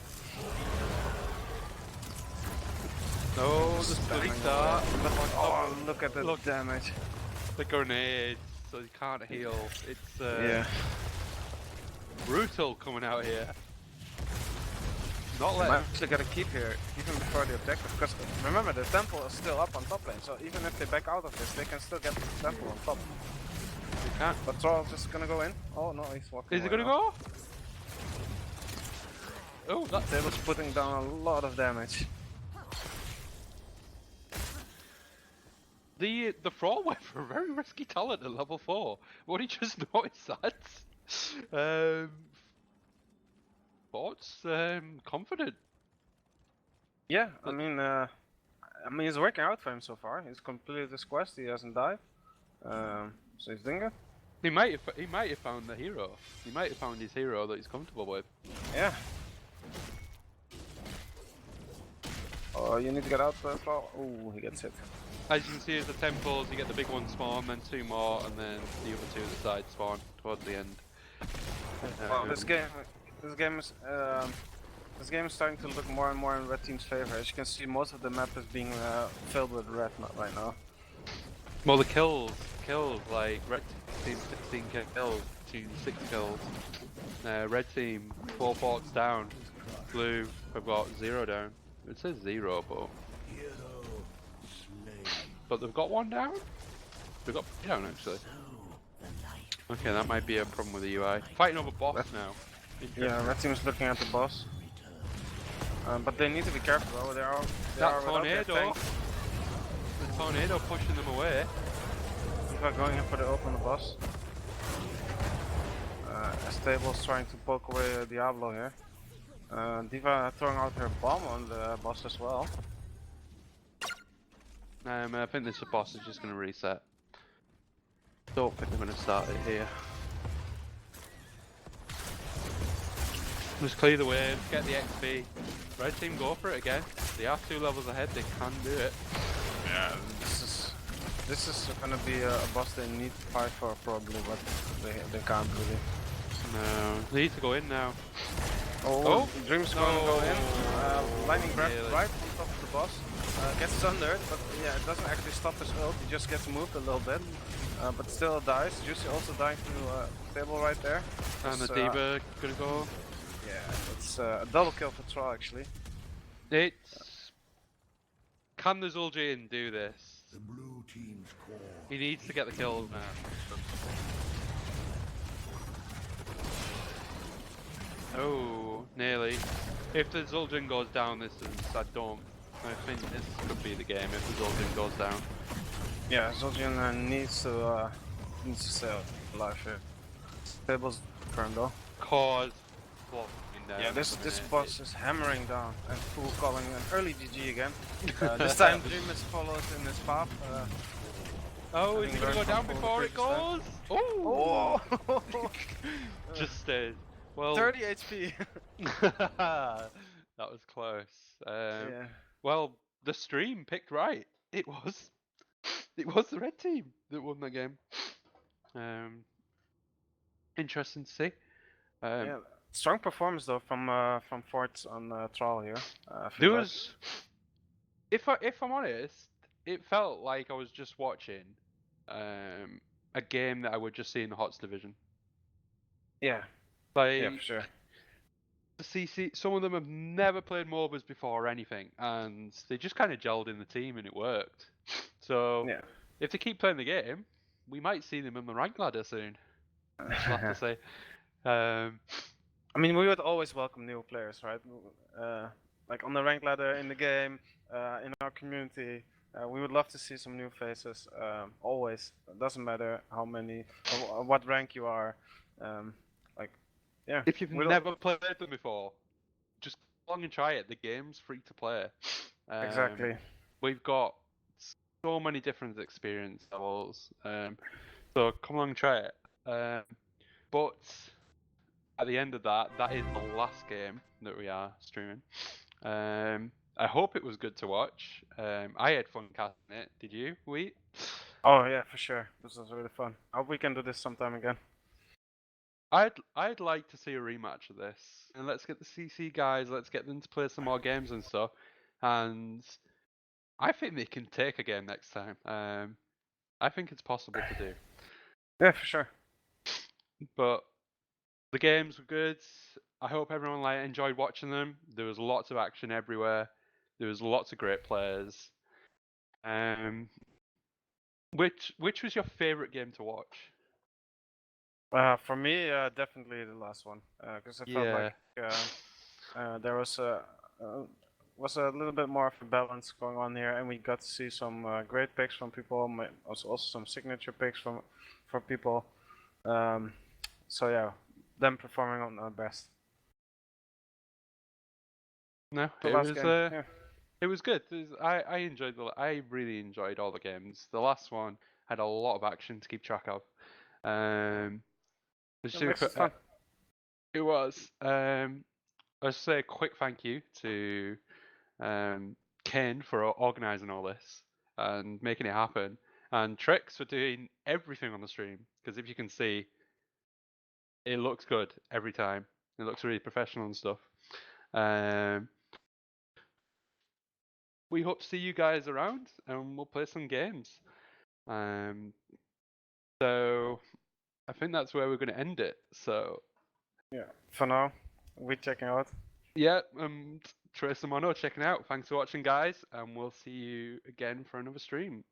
[SPEAKER 2] No, the bloody start.
[SPEAKER 3] Oh, look at the
[SPEAKER 2] Look.
[SPEAKER 3] damage.
[SPEAKER 2] The grenades, so you can't heal. It's
[SPEAKER 3] Yeah.
[SPEAKER 2] brutal coming out here. Not
[SPEAKER 3] They
[SPEAKER 2] letting.
[SPEAKER 3] might actually gotta keep here even before the objective, because remember the temple is still up on top lane, so even if they back out of this, they can still get the temple on top.
[SPEAKER 2] You can't.
[SPEAKER 3] But Thrall's just gonna go in. Oh no, he's walking.
[SPEAKER 2] Is it
[SPEAKER 3] away
[SPEAKER 2] gonna
[SPEAKER 3] now.
[SPEAKER 2] go? Oh, that's
[SPEAKER 3] Table's putting down a lot of damage.
[SPEAKER 2] the Thrall went for a very risky talent at level 4. What did you just notice that? Bort's confident.
[SPEAKER 3] Yeah, I mean it's working out for him so far. He's completed his quest. He hasn't died. So he's doing it.
[SPEAKER 2] He might have found the hero. He might have found his hero that he's comfortable with.
[SPEAKER 3] Yeah. Oh, you need to get out, Thrall. Oh, he gets hit.
[SPEAKER 2] As you can see, as the temples, you get the big one spawn, then 2 more, and then the other 2 at the side spawn towards the end.
[SPEAKER 3] Well, this game is starting to look more and more in red team's favor. As you can see, most of the map is being filled with red right now.
[SPEAKER 2] Well, the kills, like red team 16 kills to 6 kills. Red team 4 forts down. Blue have got 0 down. It says 0, but they've got 1 down. They've got 3 down actually. Okay, that might be a problem with the UI. Fighting over boss now.
[SPEAKER 3] Yeah, red team is looking at the boss. But they need to be careful though. They are
[SPEAKER 2] That
[SPEAKER 3] without their
[SPEAKER 2] tornado.
[SPEAKER 3] tank.
[SPEAKER 2] The tornado pushing them away.
[SPEAKER 3] Diva going in for the ult on the boss. TheTable's trying to poke away Diablo here. Diva throwing out her bomb on the boss as well.
[SPEAKER 2] I think this boss is just going to reset. Don't think they're going to start it here. Just clear the way, get the XP. Red team go for it again. They are 2 levels ahead, they can do it.
[SPEAKER 3] Yeah, this is gonna be a boss they need to fight for probably, but they can't really.
[SPEAKER 2] No, they need to go in now.
[SPEAKER 3] Oh, Dream's gonna
[SPEAKER 2] No.
[SPEAKER 3] go in. Lightning grab
[SPEAKER 2] Really?
[SPEAKER 3] right on top of the boss. Gets sundered, but yeah, it doesn't actually stop his ult. He just gets moved a little bit, but still dies. Juicy also dying to table right there.
[SPEAKER 2] And the
[SPEAKER 3] It's,
[SPEAKER 2] Diva gonna go.
[SPEAKER 3] Yeah, it's a double kill for Thrall actually.
[SPEAKER 2] It's... Can the Zul'jin do this?
[SPEAKER 1] The blue team's core.
[SPEAKER 2] He needs to get the kill now. Oh, nearly. If the Zul'jin goes down, I think this could be the game if the Zul'jin goes down.
[SPEAKER 3] Yeah, Zul'jin needs to stay alive here. Table's turn though.
[SPEAKER 2] Cause blocking down.
[SPEAKER 3] Yeah, this
[SPEAKER 2] at the minute.
[SPEAKER 3] boss is hammering down and full calling an early GG again. This time Dreamus follows in his path.
[SPEAKER 2] Oh, is
[SPEAKER 3] having
[SPEAKER 2] he gonna go
[SPEAKER 3] learned
[SPEAKER 2] down
[SPEAKER 3] from
[SPEAKER 2] before it
[SPEAKER 3] previous
[SPEAKER 2] goes?
[SPEAKER 3] time.
[SPEAKER 2] Oh!
[SPEAKER 3] Oh!
[SPEAKER 2] Just stayed. Well,
[SPEAKER 3] 30 HP.
[SPEAKER 2] that was close.
[SPEAKER 3] Yeah.
[SPEAKER 2] Well, the stream picked right. It was the red team that won that game. Interesting to see.
[SPEAKER 3] Yeah. Strong performance though from Forts on Thrall here. I feel
[SPEAKER 2] There
[SPEAKER 3] like.
[SPEAKER 2] was, if I'm honest, it felt like I was just watching a game that I would just see in the HOTS division.
[SPEAKER 3] Yeah.
[SPEAKER 2] Like,
[SPEAKER 3] Yeah, for sure.
[SPEAKER 2] the CC, some of them have never played MOBAs before or anything, and they just kind of gelled in the team and it worked. So,
[SPEAKER 3] Yeah.
[SPEAKER 2] if they keep playing the game, we might see them in the rank ladder soon. I'll have to say.
[SPEAKER 3] I mean, we would always welcome new players, right? Like on the rank ladder in the game, in our community, we would love to see some new faces. Always, it doesn't matter how many, or what rank you are. Like, yeah.
[SPEAKER 2] If you've
[SPEAKER 3] we don't-
[SPEAKER 2] never played them before, just come along and try it. The game's free to play.
[SPEAKER 3] Exactly.
[SPEAKER 2] We've got so many different experience levels. So come along and try it. But at the end of that, that is the last game that we are streaming. I hope it was good to watch. I had fun casting it. Did you, Wheat?
[SPEAKER 3] Oh yeah, for sure. This was really fun. I hope we can do this sometime again.
[SPEAKER 2] I'd like to see a rematch of this, and let's get the CC guys. Let's get them to play some more games and stuff. And I think they can take a game next time. I think it's possible to do.
[SPEAKER 3] Yeah, for sure.
[SPEAKER 2] But the games were good. I hope everyone enjoyed watching them. There was lots of action everywhere. There was lots of great players. Which was your favorite game to watch?
[SPEAKER 3] For me, definitely the last one, because I felt
[SPEAKER 2] Yeah.
[SPEAKER 3] like there was a little bit more of a balance going on here, and we got to see some great picks from people, also some signature picks from people. So yeah, them performing on their best.
[SPEAKER 2] No,
[SPEAKER 3] The
[SPEAKER 2] it
[SPEAKER 3] last
[SPEAKER 2] was
[SPEAKER 3] game, yeah.
[SPEAKER 2] it was good. I really enjoyed all the games. The last one had a lot of action to keep track of.
[SPEAKER 3] It makes it fun.
[SPEAKER 2] It was. I'll say a quick thank you to Cayne for organising all this and making it happen, and Trix for doing everything on the stream. Because if you can see, it looks good every time. It looks really professional and stuff. We hope to see you guys around, and we'll play some games. So I think that's where we're going to end it. So
[SPEAKER 3] Yeah, for now, we're checking out.
[SPEAKER 2] yeah, TracerMono checking out. Thanks for watching, guys, and we'll see you again for another stream.